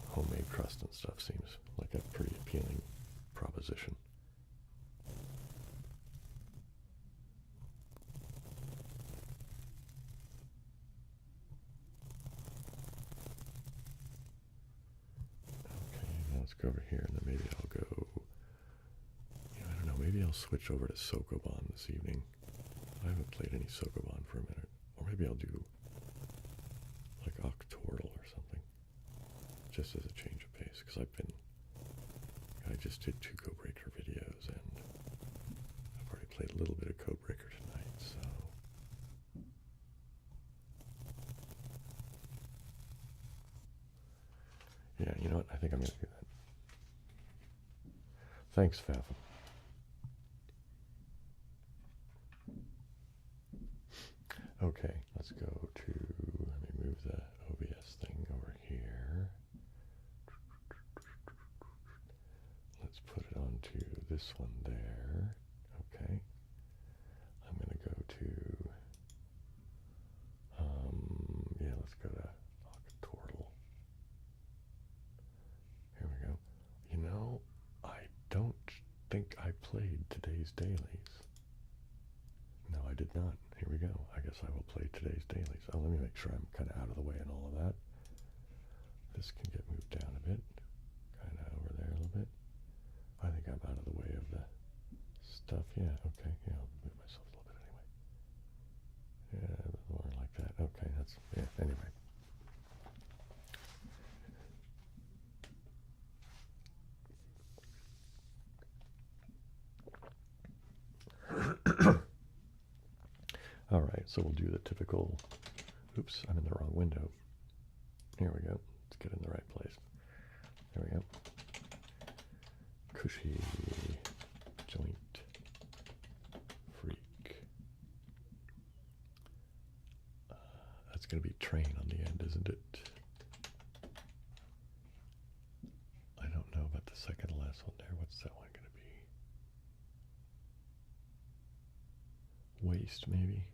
Speaker 1: homemade crust and stuff seems like a pretty appealing proposition. Okay, now let's go over here, and then maybe I'll go, I don't know, maybe I'll switch over to Sokoban this evening. I haven't played any Sokoban for a minute. Or maybe I'll do like Octordle or something, just as a change of pace, because I just did 2 Codebreaker videos, and I've already played a little bit of Codebreaker tonight, so. Yeah, you know what? I think I'm going to do that. Thanks, Fafa. Okay, let's go to, let me move the OBS thing over here. Let's put it onto this one there. Okay. I'm going to go to, yeah, let's go to Octordle. Here we go. You know, I don't think I played today's dailies. No, I did not. Here we go. I guess I will play today's dailies. Oh, let me make sure I'm kind of out of the way and all of that. This can get moved down a bit. Kind of over there a little bit. I think I'm out of the way of the stuff. Yeah, okay. Yeah, I'll move myself a little bit anyway. Yeah, more like that. Okay, that's, yeah, anyway. All right, so we'll do the typical, oops, I'm in the wrong window. Here we go. Let's get in the right place. There we go. Cushy joint freak. That's going to be train on the end, isn't it? I don't know about the second to last one there. What's that one going to be? Waste, maybe?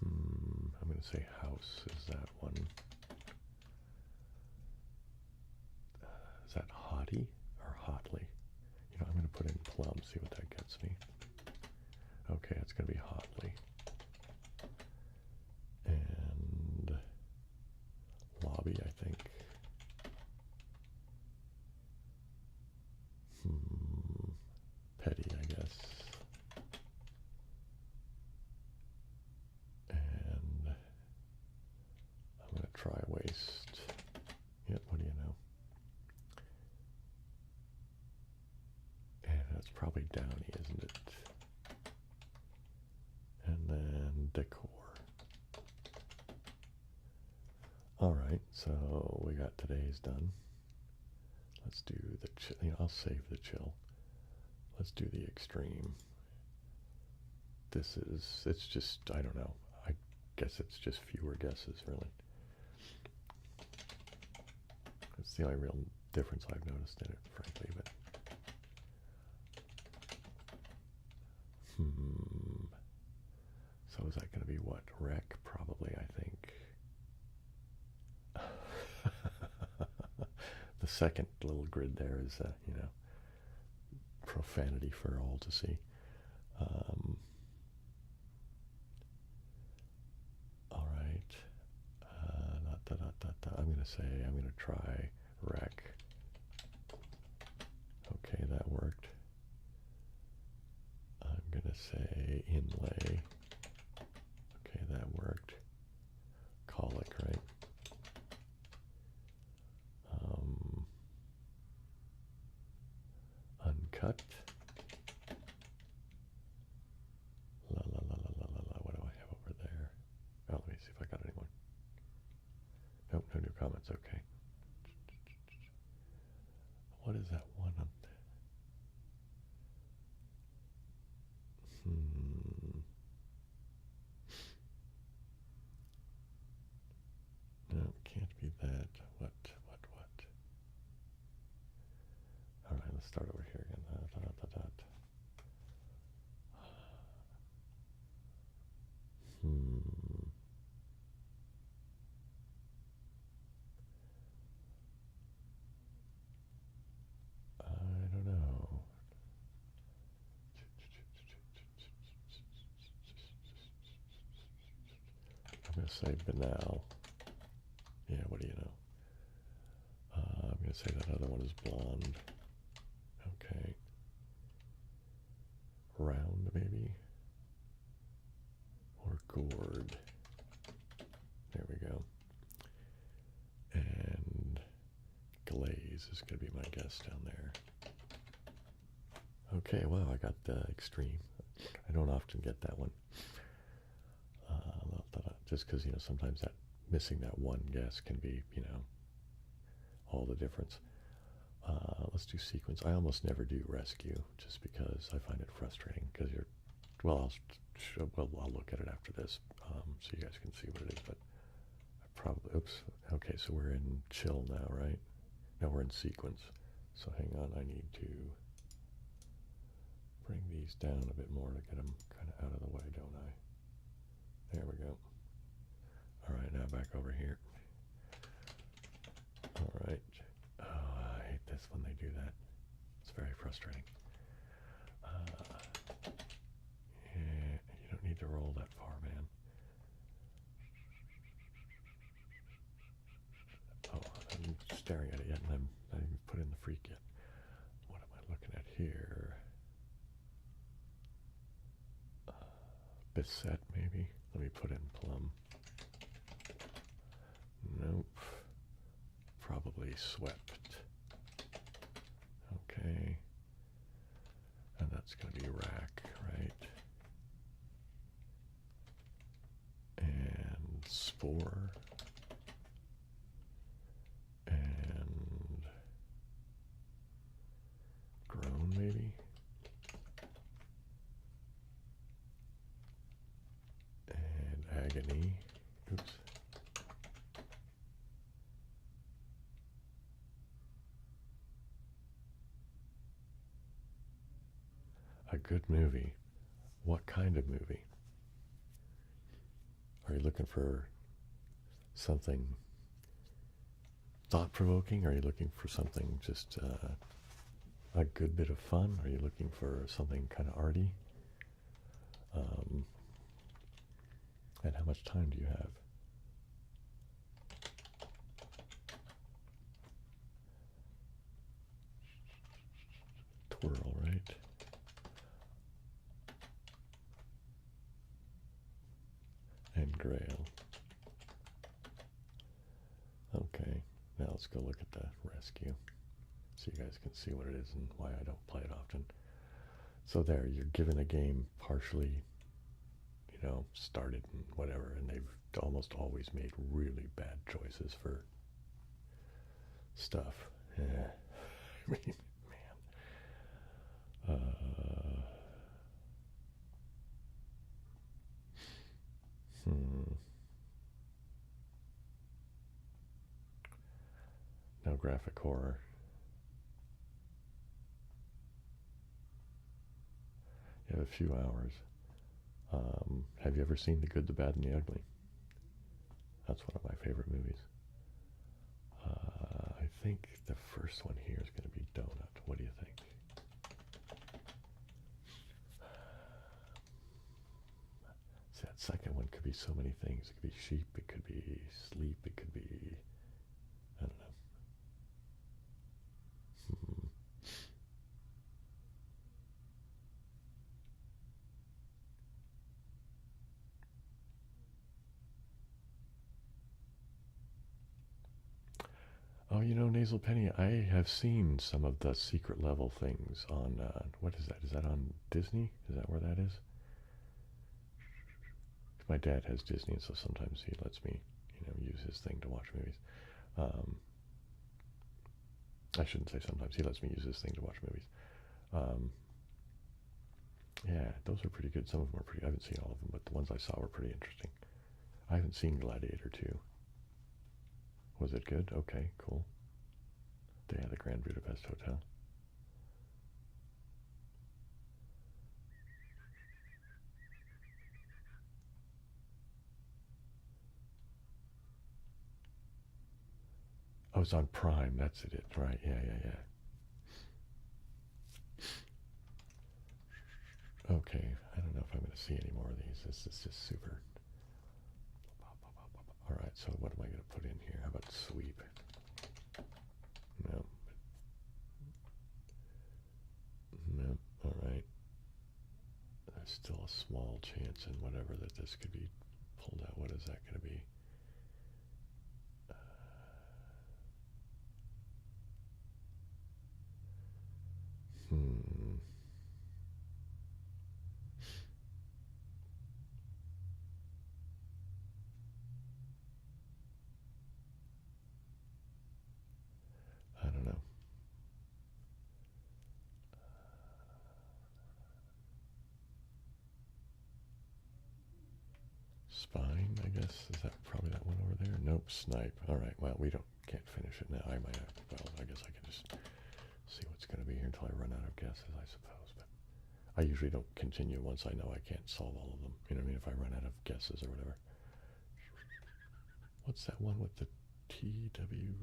Speaker 1: I'm going to say house is that one. Is that hottie or hotly? You know, I'm going to put in plum, see what that gets me. Okay, it's going to be hotly. And lobby, I think. Petty, I guess. And I'm going to try waste. Yep, what do you know? And that's probably downy, isn't it? And then decor. Alright, so we got today's done. Let's do the chill. You know, I'll save the chill. Let's do the extreme. It's just, I don't know. I guess it's just fewer guesses, really. It's the only real difference I've noticed in it, frankly, but. to be what? Rec, probably, I think. The second little grid there is, you know, profanity for all to see. All right. I'm going to say, I'm going to try rec. Okay, that worked. I'm going to say inlay. Okay, that worked. Colic, right? Uncut. La la la la la la la. What do I have over there? Oh, let me see if I got any more. Nope, no new comments. Okay. What is that one up there? No, can't be that. What? All right, let's start over here again. I don't know. I'm going to say banal. Yeah, what do you know? I'm going to say that other one is blonde. Okay. Round, maybe? Or gourd. There we go. And glaze is going to be my guess down there. Okay, wow, I got the extreme. I don't often get that one. Just because, you know, sometimes that missing that one guess can be, you know, all the difference. Let's do sequence. I almost never do rescue just because I find it frustrating because you're, well, I'll look at it after this so you guys can see what it is, but I probably, oops, okay, so we're in chill now, right? No, we're in sequence. So hang on, I need to bring these down a bit more to get them kind of out of the way, don't I? There we go. All right, now back over here. All right. Oh, I hate this when they do that. It's very frustrating. Yeah, you don't need to roll that far, man. Oh, I'm staring at it yet, and I'm not even put in the freak yet. What am I looking at here? Beset, maybe? Let me put in plum. Nope. Probably swept. Okay. And that's going to be rack, right? And spore. And grown, maybe? And agony. Oops. A good movie. What kind of movie? Are you looking for something thought-provoking? Are you looking for something just a good bit of fun? Are you looking for something kind of arty? And how much time do you have? Twirl, right? And grail. Okay, now let's go look at the rescue so you guys can see what it is and why I don't play it often. So there, you're given a game partially, you know, started and whatever, and they've almost always made really bad choices for stuff. Yeah. I mean, man. No graphic horror. You have a few hours. Have you ever seen The Good, the Bad, and the Ugly? That's one of my favorite movies. I think the first one here is going to be Donut. What do you think? See, that second one could be so many things. It could be sheep, it could be sleep, it could be, I don't know. Oh, you know, Nasal Penny, I have seen some of the secret level things on, what is that? Is that on Disney? Is that where that is? My dad has Disney, and so sometimes he lets me, use his thing to watch movies. I shouldn't say sometimes. He lets me use his thing to watch movies. Yeah, those are pretty good. Some of them are pretty, I haven't seen all of them, but the ones I saw were pretty interesting. I haven't seen Gladiator 2. Was it good? Okay, cool. They had the Grand Budapest Hotel. Oh, it's on Prime. That's it. Right. Yeah. Okay. I don't know if I'm going to see any more of these. This is just super. All right. So what am I going to put in here? How about sweep? No. No. All right. There's still a small chance in whatever that this could be pulled out. What is that going to be? I don't know. Spine, I guess. Is that probably that one over there? Nope, snipe. All right, well, can't finish it now. I might have, well, I guess I can just see what's going to be here until I run out of guesses, I suppose. But I usually don't continue once I know I can't solve all of them. You know what I mean? If I run out of guesses or whatever. What's that one with the T, W,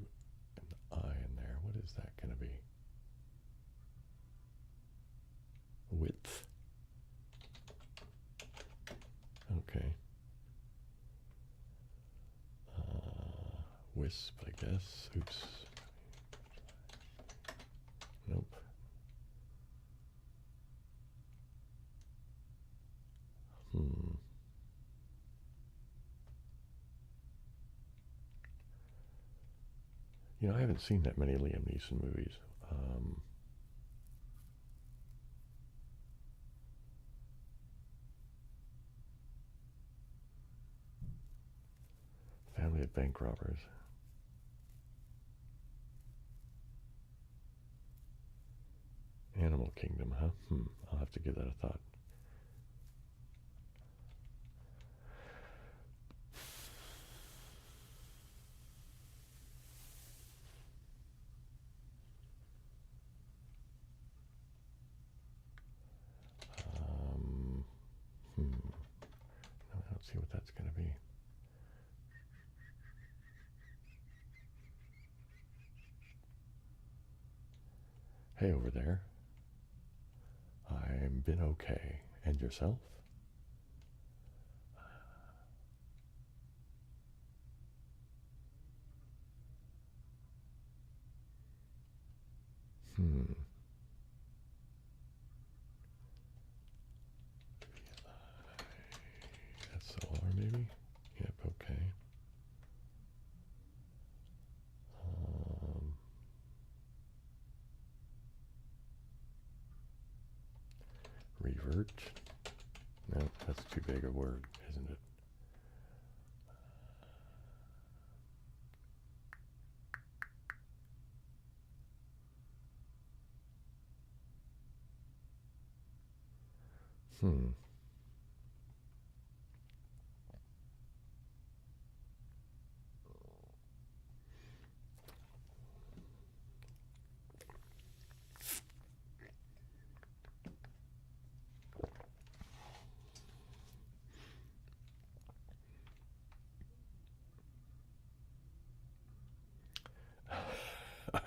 Speaker 1: and the I in there? What is that going to be? Width. Okay. Wisp, I guess. Oops. Nope. You know, I haven't seen that many Liam Neeson movies. Family of Bank Robbers. Animal Kingdom, huh? I'll have to give that a thought. No, I don't see what that's going to be. Hey, over there. I've been okay. And yourself? SLR maybe? Yep, okay. Revert? No, that's too big a word, isn't it?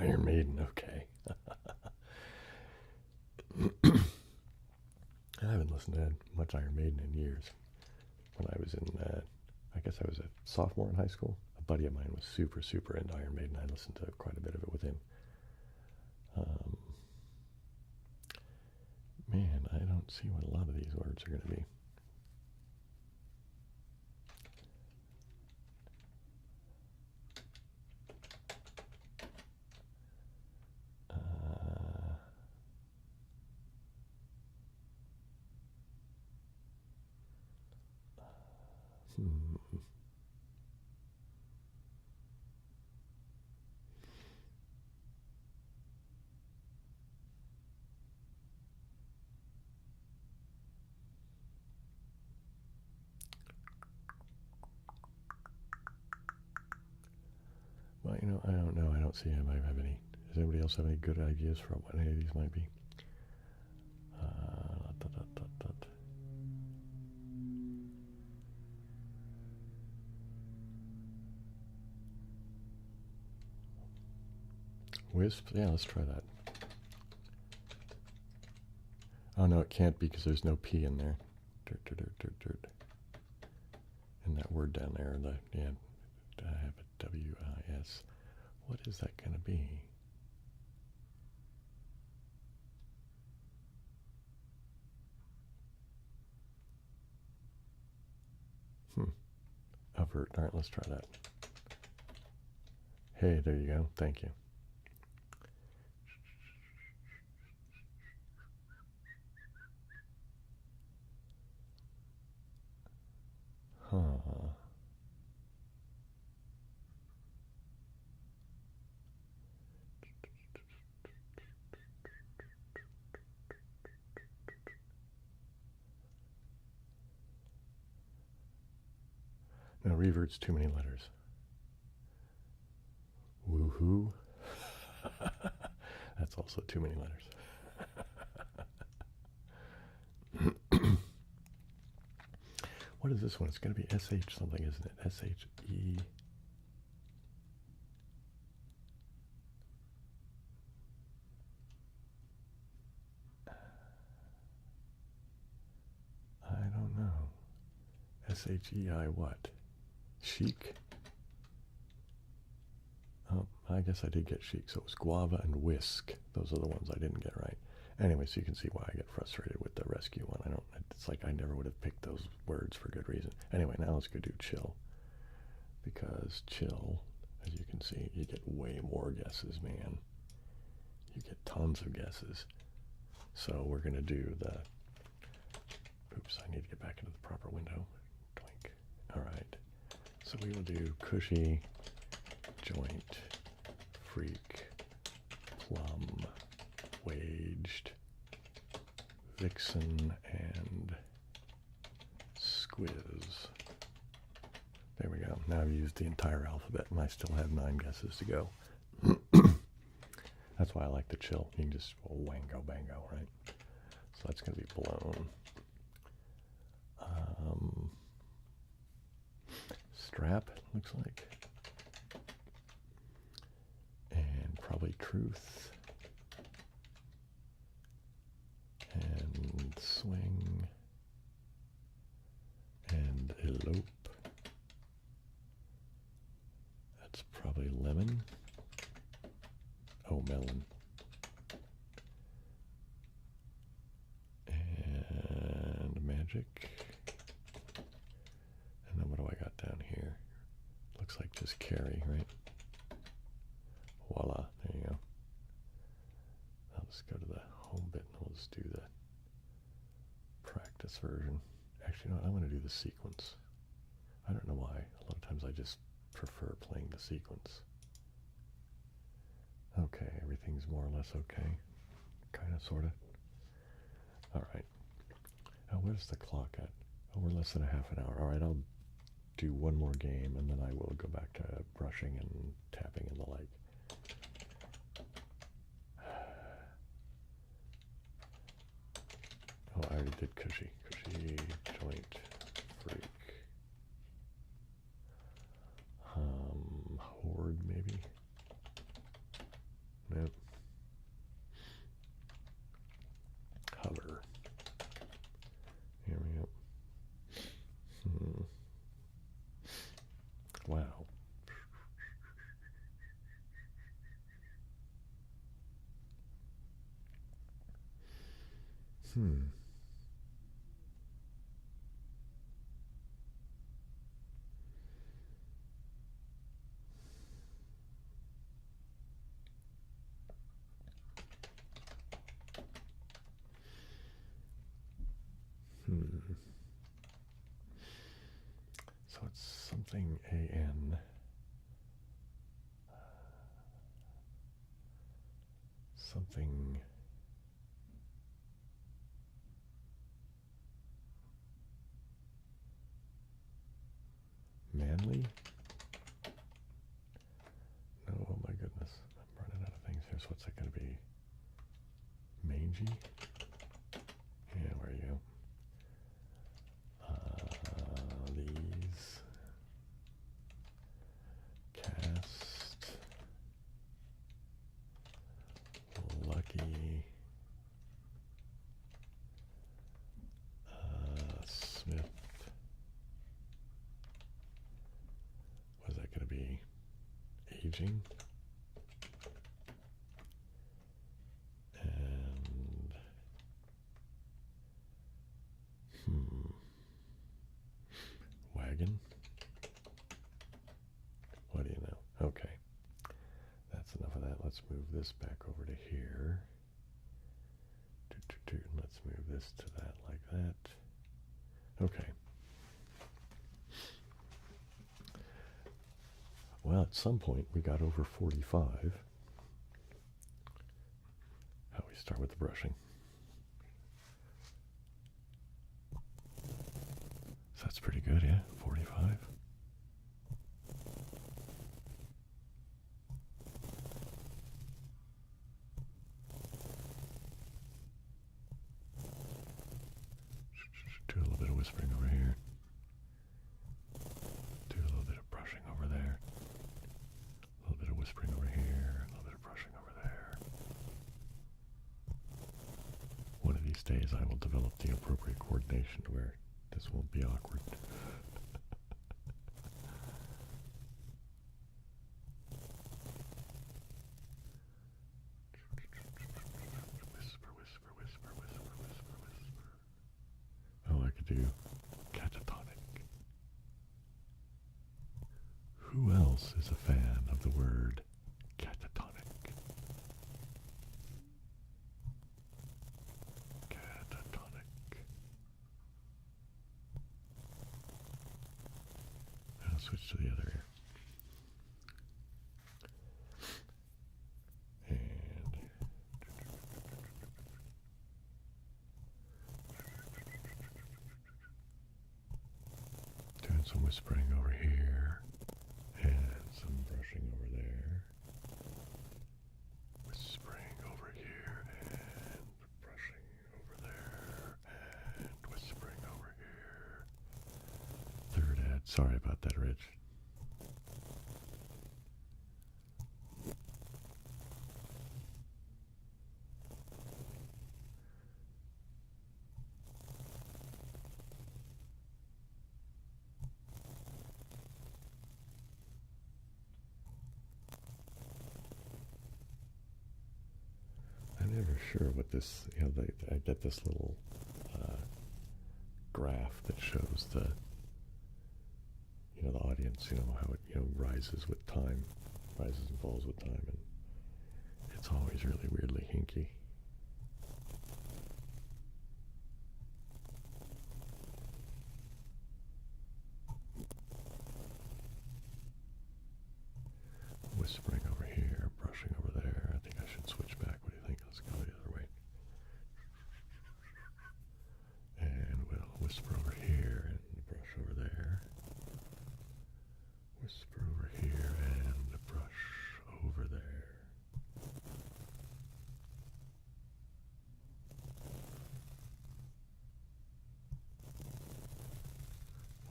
Speaker 1: Iron Maiden, okay. I haven't listened to much Iron Maiden in years. When I was in, I guess I was a sophomore in high school, a buddy of mine was super, super into Iron Maiden. I listened to quite a bit of it with him. Man, I don't see what a lot of these words are going to be. Well, you know, I don't know. I don't see him. I have any. Does anybody else have any good ideas for what any of these might be? Wisp? Yeah, let's try that. Oh, no, it can't be because there's no P in there. Dirt, dirt, dirt, dirt, dirt. And that word down there, yeah, I have a W-I-S. What is that going to be? Avert. All right, let's try that. Hey, there you go. Thank you. Huh. No, revert's too many letters. Woohoo. That's also too many letters. What is this one? It's going to be SH something, isn't it? S-H-E. I don't know. S-H-E-I what? Chic? Oh, I guess I did get chic. So it was guava and whisk. Those are the ones I didn't get right. Anyway, so you can see why I get frustrated with the rescue one. It's like I never would have picked those words for good reason. Anyway, now let's go do chill. Because chill, as you can see, you get way more guesses, man. You get tons of guesses. So we're going to do the... Oops, I need to get back into the proper window. Doink. All right. So we will do cushy, joint, freak, plum, waged, vixen, and squiz. There we go. Now I've used the entire alphabet, and I still have 9 guesses to go. That's why I like the chill. You can just wango bango, right? So that's going to be blown. Strap, looks like. And probably truth. And swing. And elope. That's probably lemon. Oh, melon. And magic. And then what do I got down here? Looks like just carry, right? Voila, there you go. I'll just go to the home bit and we'll just do the practice version. Actually, no, I want to do the sequence. I don't know why. A lot of times I just prefer playing the sequence. Okay, everything's more or less okay. Kind of, sort of. All right. Now, where's the clock at? Oh, we're less than a half an hour. All right, I'll do one more game, and then I will go back to brushing and tapping and the like. Oh, I already did cushy. Cushy, joint, freak. Horde, maybe? Hmm. So it's something AN. Something manly? No, oh my goodness. I'm running out of things here. So what's that going to be? Mangy? Yeah, where are you? These. Cast. Lucky. Smith. What is that going to be? Aging. And wagon. What do you know? Okay. That's enough of that. Let's move this back over to here. Let's move this to that like that. Okay. Well, at some point we got over 45. How we start with the brushing. So that's pretty good, yeah? 45. Do a little bit of whispering over here. Do a little bit of brushing over there. A little bit of whispering over here. A little bit of brushing over there. One of these days I will develop the appropriate coordination to where this won't be awkward. Whisper, whisper, whisper, whisper, whisper, whisper. Oh, I could do catatonic. Who else is a fan of the word catatonic? Catatonic. I'll switch to the other ear. And doing some whispering over here and some brushing over there. Whispering over here and brushing over there and whispering over here. Third ad. Sorry about that, Rich. I'm never sure what this, I get this little graph that shows the, the audience, how it, rises with time, rises and falls with time, and it's always really weirdly hinky. Whispering over here, brushing over there. I think I should switch back. What do you think? Let's go the other way. And we'll whisper over here and brush over there. Whisper over here and brush over there.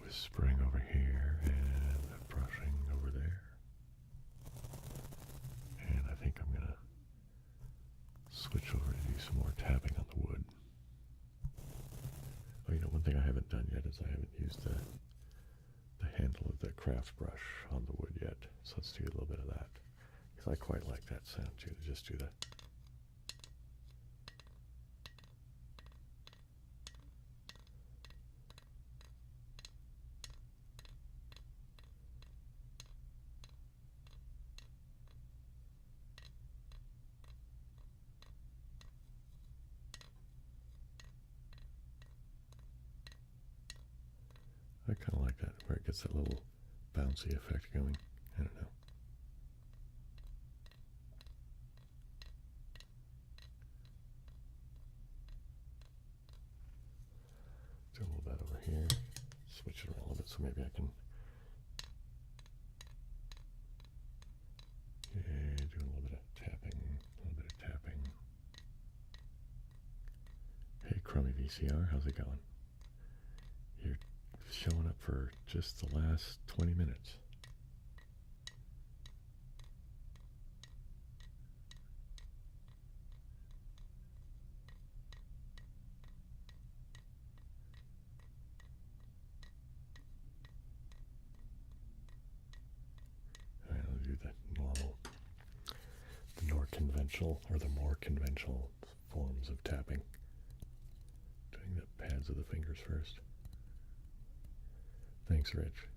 Speaker 1: Whispering over here and brushing over there. And I think I'm going to switch over to do some more tapping on the wood. Oh, one thing I haven't done yet is I haven't used the handle of the craft brush on the wood yet. So let's do a little bit of that. Because I quite like that sound too, to just do that. I kind of like that, where it gets that little bouncy effect going. I don't know. Do a little bit over here. Switch it around a little bit so maybe I can. Yeah, do a little bit of tapping. A little bit of tapping. Hey, Crummy VCR, how's it going? You're showing up for just the last 20 minutes. All right, I'll do the normal, the more conventional forms of tapping. Doing the pads of the fingers first. Thanks, Rich.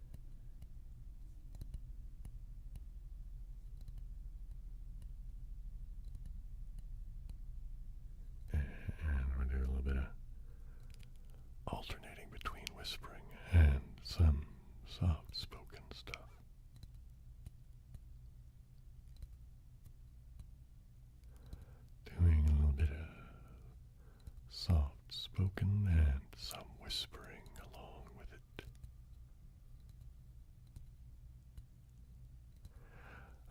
Speaker 1: And we're going to do a little bit of alternating between whispering and some soft-spoken stuff. Doing a little bit of soft-spoken and some whispering along with it.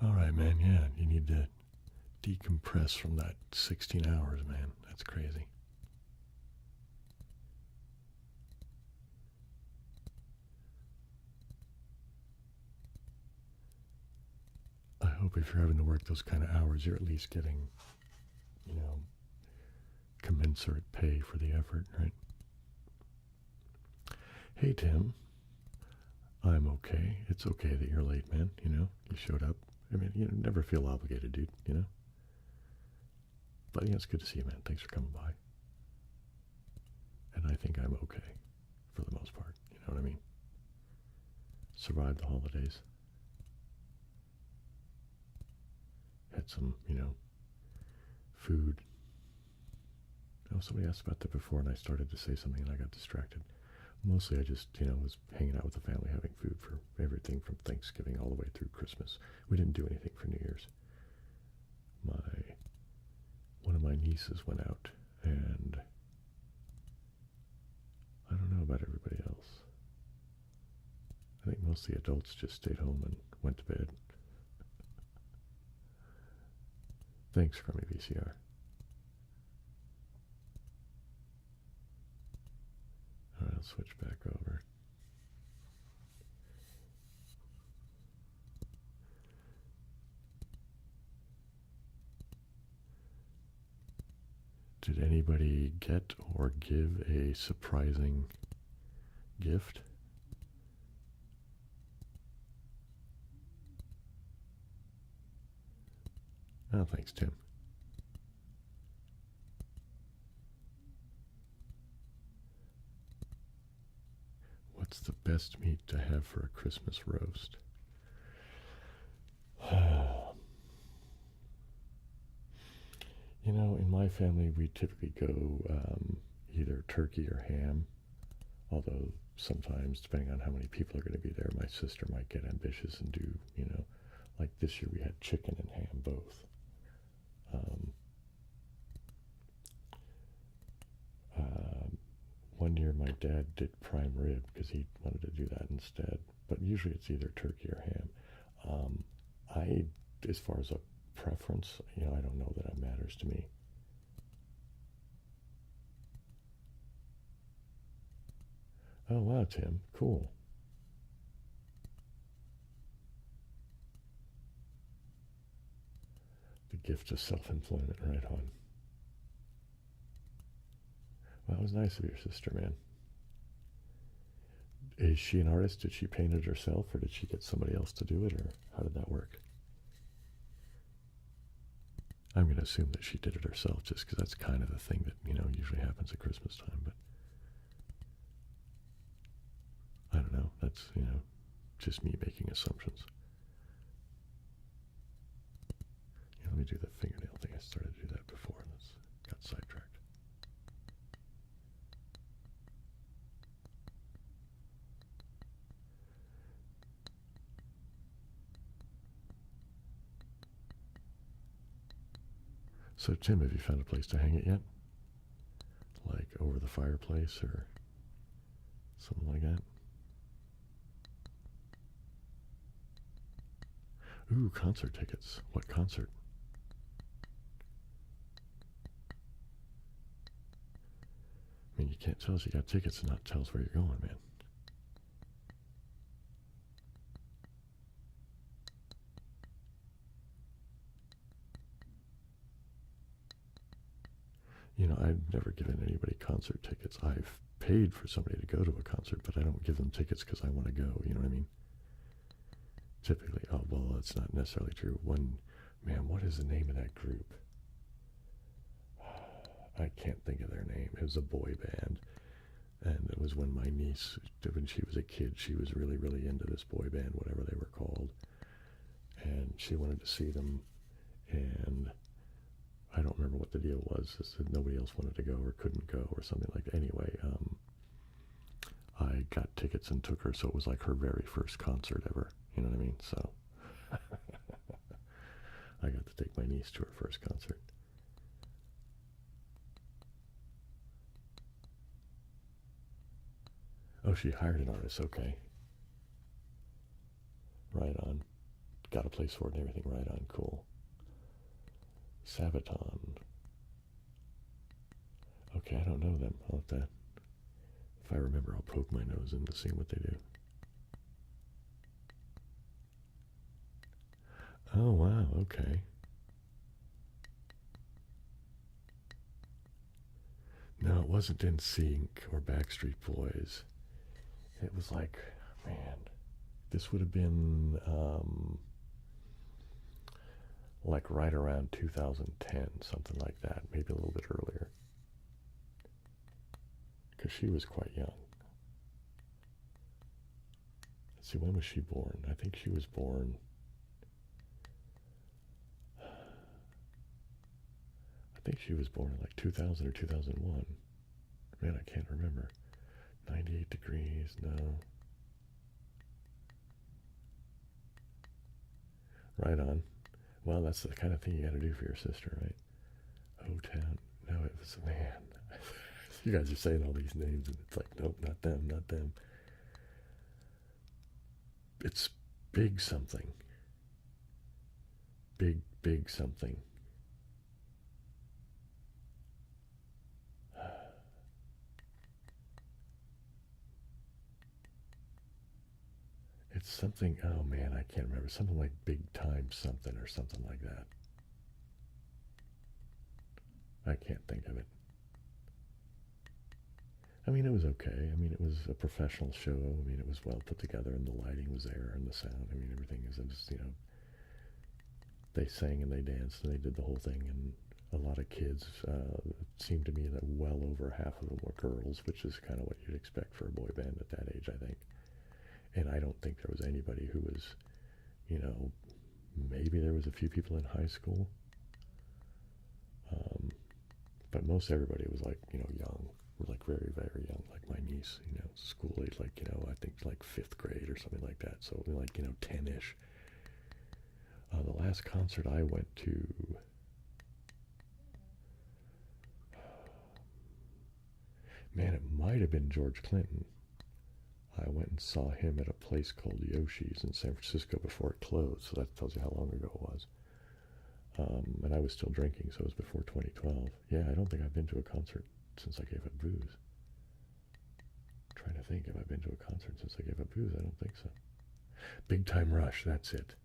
Speaker 1: All right, man, yeah, you need to decompress from that 16 hours, man. That's crazy. I hope if you're having to work those kind of hours, you're at least getting, commensurate pay for the effort, right? Hey, Tim. I'm okay. It's okay that you're late, man. You showed up. I mean, never feel obligated, dude, But yeah, it's good to see you, man. Thanks for coming by. And I think I'm okay for the most part. You know what I mean? Survived the holidays. Had some, food. Oh, somebody asked about that before, and I started to say something, and I got distracted. Mostly I just, was hanging out with the family, having food for everything from Thanksgiving all the way through Christmas. We didn't do anything for New Year's. One of my nieces went out, and I don't know about everybody else. I think most of the adults just stayed home and went to bed. Thanks, Crummy VCR. All right, I'll switch back over. Did anybody get or give a surprising gift? Oh, thanks, Tim. What's the best meat to have for a Christmas roast? In my family, we typically go either turkey or ham, although sometimes, depending on how many people are going to be there, my sister might get ambitious and do, like this year we had chicken and ham both. One year my dad did prime rib because he wanted to do that instead, but usually it's either turkey or ham. As far as a preference, I don't know that it matters to me. Oh, wow, Tim. Cool. The gift of self-employment, right on. Well, that was nice of your sister, man. Is she an artist? Did she paint it herself, or did she get somebody else to do it, or how did that work? I'm going to assume that she did it herself, just because that's kind of the thing that, usually happens at Christmas time, but I don't know. That's, just me making assumptions. Let me do the fingernail thing. I started to do that before, and got sidetracked. So Tim, have you found a place to hang it yet? Like over the fireplace or something like that? Ooh, concert tickets. What concert? I mean, you can't tell us you got tickets and not tell us where you're going, man. You know, I've never given anybody concert tickets. I've paid for somebody to go to a concert, but I don't give them tickets because I want to go. You know what I mean? Typically, oh, well, that's not necessarily true. Man, what is the name of that group? I can't think of their name. It was a boy band. And it was when my niece, when she was a kid, she was really, really into this boy band, whatever they were called. And she wanted to see them. And I don't remember what the deal was. It said nobody else wanted to go or couldn't go or something like that. Anyway, I got tickets and took her, so it was like her very first concert ever. You know what I mean? So I got to take my niece to her first concert. Oh, she hired an artist. Okay. Right on. Got a place for it and everything. Right on. Cool. Sabaton. Okay, I don't know them. I'll have to, if I remember, I'll poke my nose into seeing what they do. Oh, wow, okay. No, it wasn't NSYNC or Backstreet Boys. It was like, man, this would have been like right around 2010, something like that, maybe a little bit earlier. Because she was quite young. Let's see, when was she born? I think she was born, I think she was born in like 2000 or 2001. Man, I can't remember. 98 degrees, no. Right on. Well, that's the kind of thing you got to do for your sister, right? O-Town. No, it was, man. You guys are saying all these names, and it's like, nope, not them, not them. It's big something. Big, big something. It's something, oh man, I can't remember. Something like big time something or something like that. I can't think of it. I mean, it was okay. I mean, it was a professional show. I mean, it was well put together, and the lighting was there, and the sound. I mean, everything is just, you know, they sang and they danced and they did the whole thing, and a lot of kids. It seemed to me that well over half of them were girls, which is kind of what you'd expect for a boy band at that age, I think. And I don't think there was anybody who was, you know, maybe there was a few people in high school, but most everybody was like, you know, young, like very, very young, like my niece, you know, school age, like, you know, I think like 5th grade or something like that. So like, you know, 10-ish. The last concert I went to, man, it might have been George Clinton. I went and saw him at a place called Yoshi's in San Francisco before it closed, so that tells you how long ago it was. And I was still drinking, so it was before 2012. Yeah, I don't think I've been to a concert since I gave up booze. I'm trying to think, have I been to a concert since I gave up booze? I don't think so. Big Time Rush, that's it.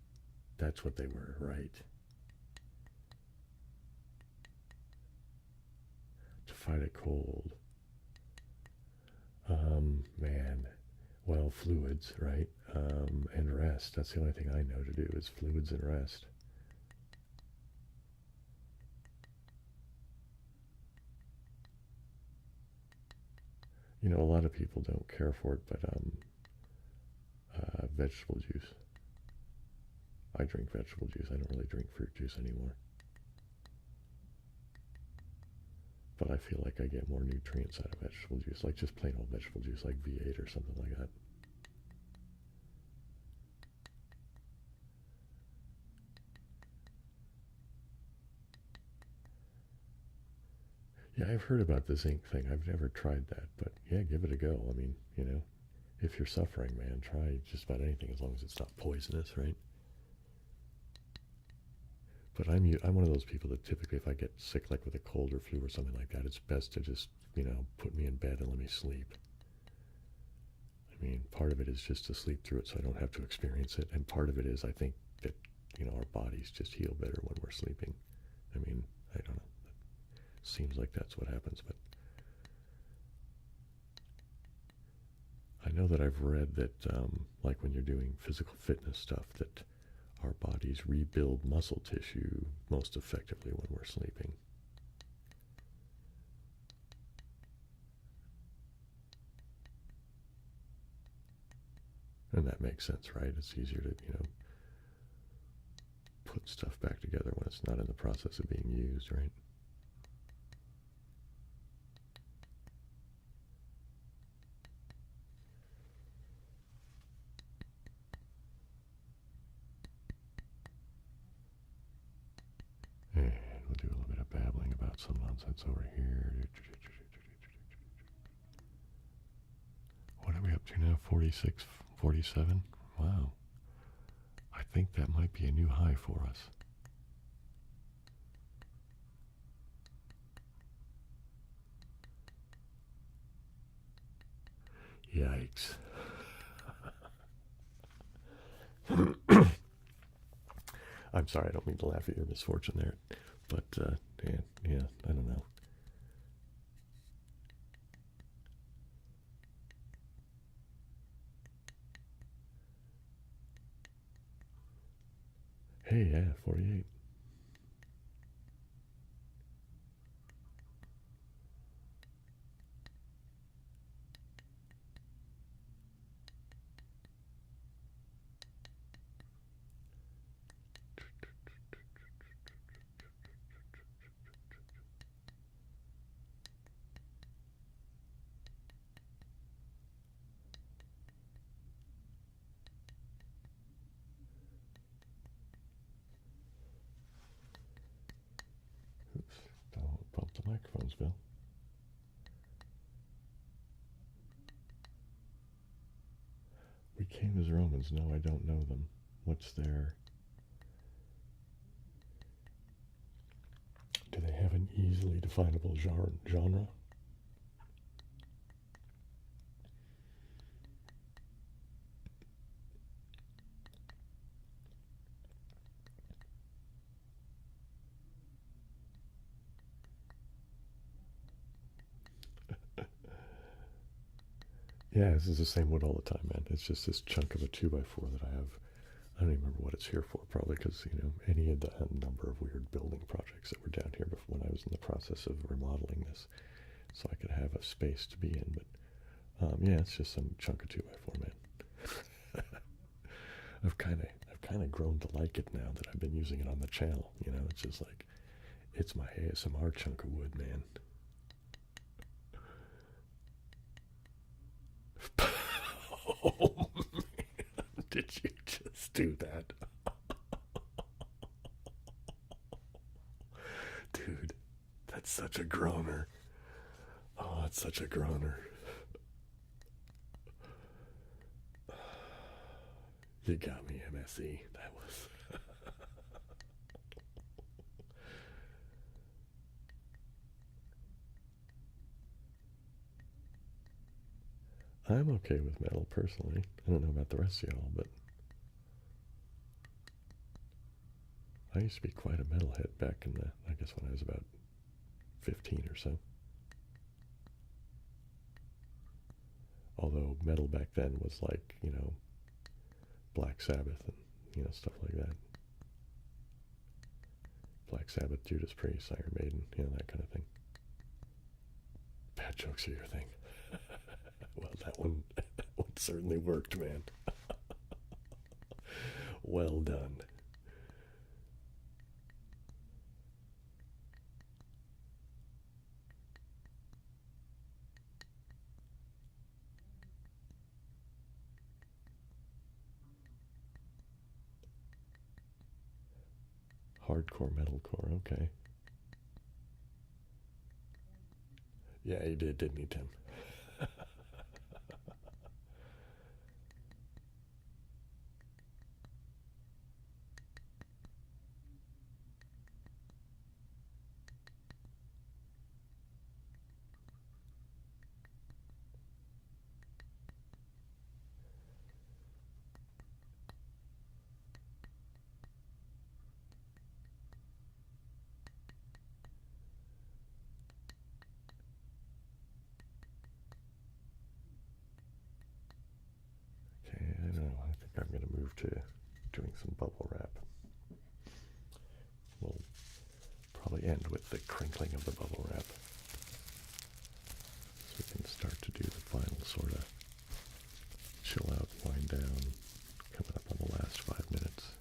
Speaker 1: That's what they were, right. To Fight a Cold. Man. Well, fluids, right? And rest. That's the only thing I know to do is fluids and rest. You know, a lot of people don't care for it, but vegetable juice. I drink vegetable juice. I don't really drink fruit juice anymore. But I feel like I get more nutrients out of vegetable juice, like just plain old vegetable juice, like V8 or something like that. Yeah, I've heard about the zinc thing. I've never tried that, but yeah, give it a go. I mean, you know, if you're suffering, man, try just about anything as long as it's not poisonous, right? But I'm one of those people that typically, if I get sick, like with a cold or flu or something like that, it's best to just, you know, put me in bed and let me sleep. I mean, part of it is just to sleep through it so I don't have to experience it, and part of it is I think that, you know, our bodies just heal better when we're sleeping. I mean, I don't know. It seems like that's what happens, but I know that I've read that, like when you're doing physical fitness stuff, that our bodies rebuild muscle tissue most effectively when we're sleeping. And that makes sense, right? It's easier to, you know, put stuff back together when it's not in the process of being used, right? And we'll do a little bit of babbling about some nonsense over here. What are we up to now? 46, 47? Wow. I think that might be a new high for us. Yikes. I'm sorry, I don't mean to laugh at your misfortune there. But, yeah, I don't know. Hey, yeah, 48. Oops, don't bump the microphones, Bill. We came as Romans. No, I don't know them. What's their... Do they have an easily definable genre? Yeah, this is the same wood all the time, man. It's just this chunk of a 2x4 that I have. I don't even remember what it's here for, probably because, you know, any of the number of weird building projects that were down here before when I was in the process of remodeling this, so I could have a space to be in. But yeah, it's just some chunk of 2x4, man. I've kind of grown to like it now that I've been using it on the channel. You know, it's just like, it's my ASMR chunk of wood, man. Oh, man. Did you just do that? Dude, that's such a groaner. Oh, that's such a groaner. You got me, MSE. That was... I'm okay with metal, personally. I don't know about the rest of y'all, but... I used to be quite a metalhead back in the... I guess when I was about 15 or so. Although metal back then was like, you know, Black Sabbath and, you know, stuff like that. Black Sabbath, Judas Priest, Iron Maiden, you know, that kind of thing. Bad jokes are your thing. Well, that one certainly worked, man. Well done. Hardcore metalcore, okay. Yeah, he did, didn't he, Tim? Okay, I don't know. I think I'm going to move to doing some bubble wrap. We'll probably end with the crinkling of the bubble wrap, so we can start to do the final sort of chill out, wind down, coming up on the last 5 minutes.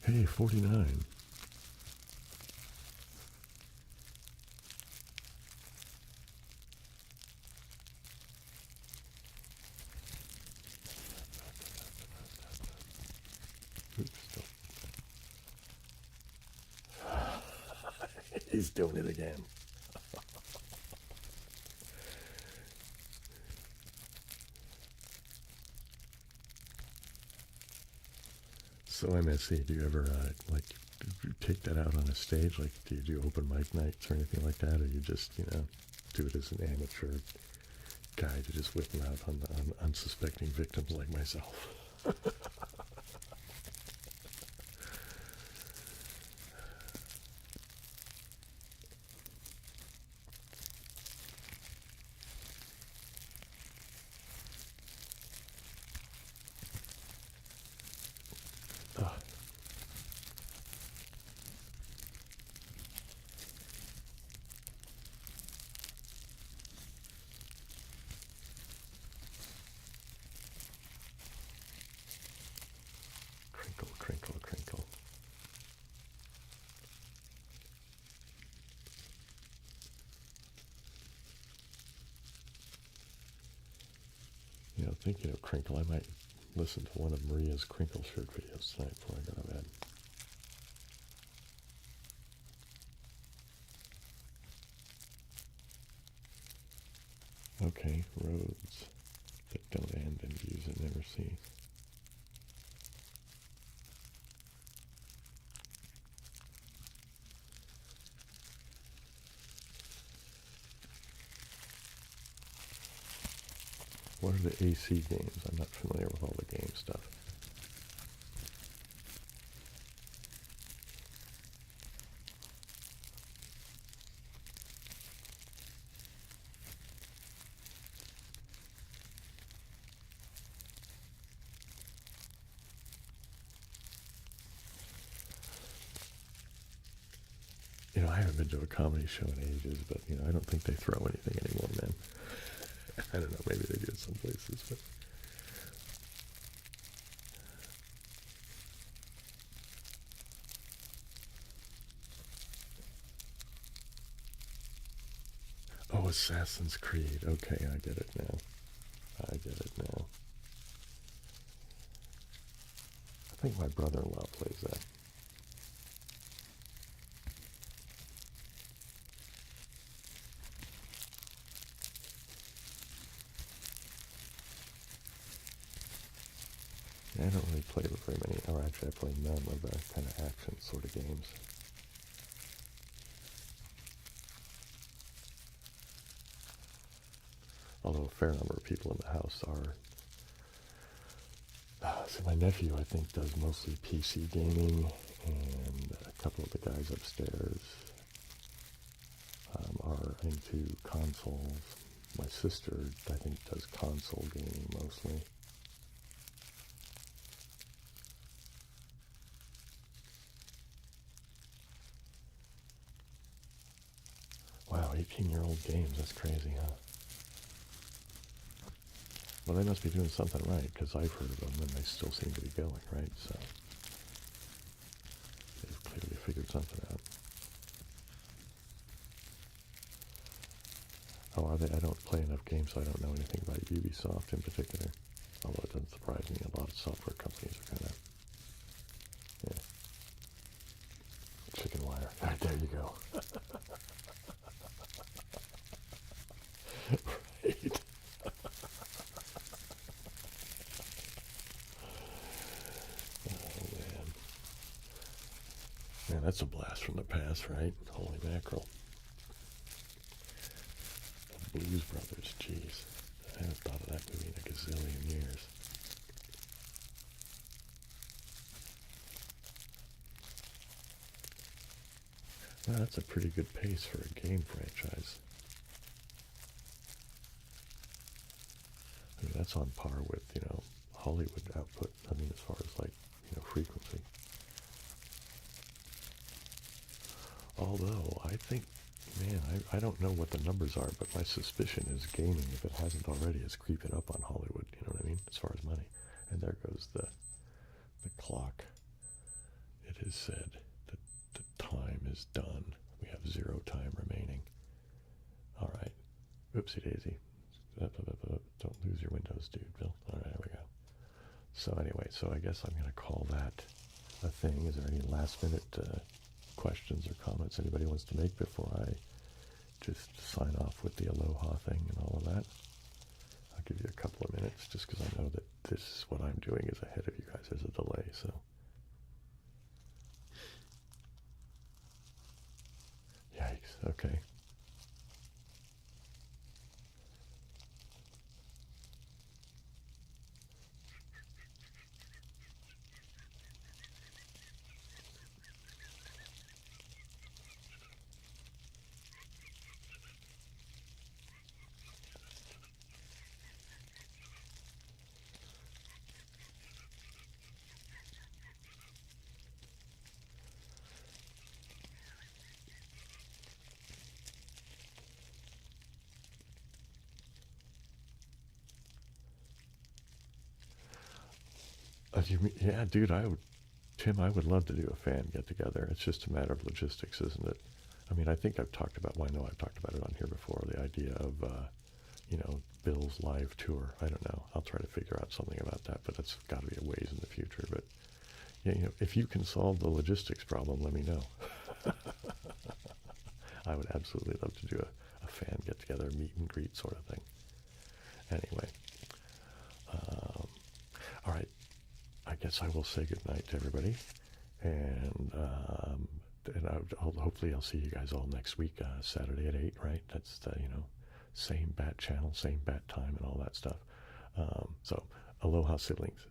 Speaker 1: Hey, 49. Oops, he's doing it again. So MSC, do you ever like do you take that out on a stage? Like, do you do open mic nights or anything like that, or you just do it as an amateur guy to just whip them out on unsuspecting victims like myself? Ah. Crinkle, crinkle, crinkle. Thinking of crinkle, I might listen to one of Maria's crinkle shirt videos tonight before I go to bed. Okay, roads that don't end in views and never see. What are the AC games? I'm not familiar with all the game stuff. I haven't been to a comedy show in ages, but, I don't think they throw anything anymore, man. I don't know, maybe they do in some places, but... Oh, Assassin's Creed. Okay, I get it now. I get it now. I think my brother-in-law plays that. I don't really play very many, or actually I play none of the kind of action sort of games. Although a fair number of people in the house are. So my nephew, I think, does mostly PC gaming, and a couple of the guys upstairs are into consoles. My sister, I think, does console gaming mostly. Wow, 18-year-old games, that's crazy, huh? Well, they must be doing something right, because I've heard of them, and they still seem to be going, right? So, they've clearly figured something out. Oh, are they? I don't play enough games, so I don't know anything about Ubisoft in particular. Although it doesn't surprise me, a lot of software companies are kind of, yeah. Chicken wire. Right, there you go. Right. Oh, man. Man, that's a blast from the past, right? Holy mackerel. The Blues Brothers, jeez. I haven't thought of that movie in a gazillion years. Well, that's a pretty good pace for a game franchise. I mean, that's on par with, Hollywood output. I mean, as far as, like, frequency. Although, I think, man, I don't know what the numbers are, but my suspicion is gaming, if it hasn't already, is creeping up on Hollywood, you know what I mean, as far as money. And there goes the clock. It is said that the time is done. We have 0 time remaining. All right. Oopsie daisy. Don't lose your windows, dude, Bill. All right, there we go. So anyway, so I guess I'm going to call that a thing. Is there any last-minute questions or comments anybody wants to make before I just sign off with the aloha thing and all of that? I'll give you a couple of minutes just because I know that this, what I'm doing, is ahead of you guys. There's a delay, so. Yikes, okay. Yeah, dude, Tim, I would love to do a fan get-together. It's just a matter of logistics, isn't it? I mean, I think I've talked about, well, I know I've talked about it on here before, the idea of, Bill's live tour. I don't know. I'll try to figure out something about that, but that's got to be a ways in the future. But, yeah, if you can solve the logistics problem, let me know. I would absolutely love to do a fan get-together, meet and greet sort of thing. Anyway, all right. I guess I will say goodnight to everybody, and hopefully I'll see you guys all next week, Saturday at 8, right? That's the, same bat channel, same bat time, and all that stuff. So, aloha, siblings.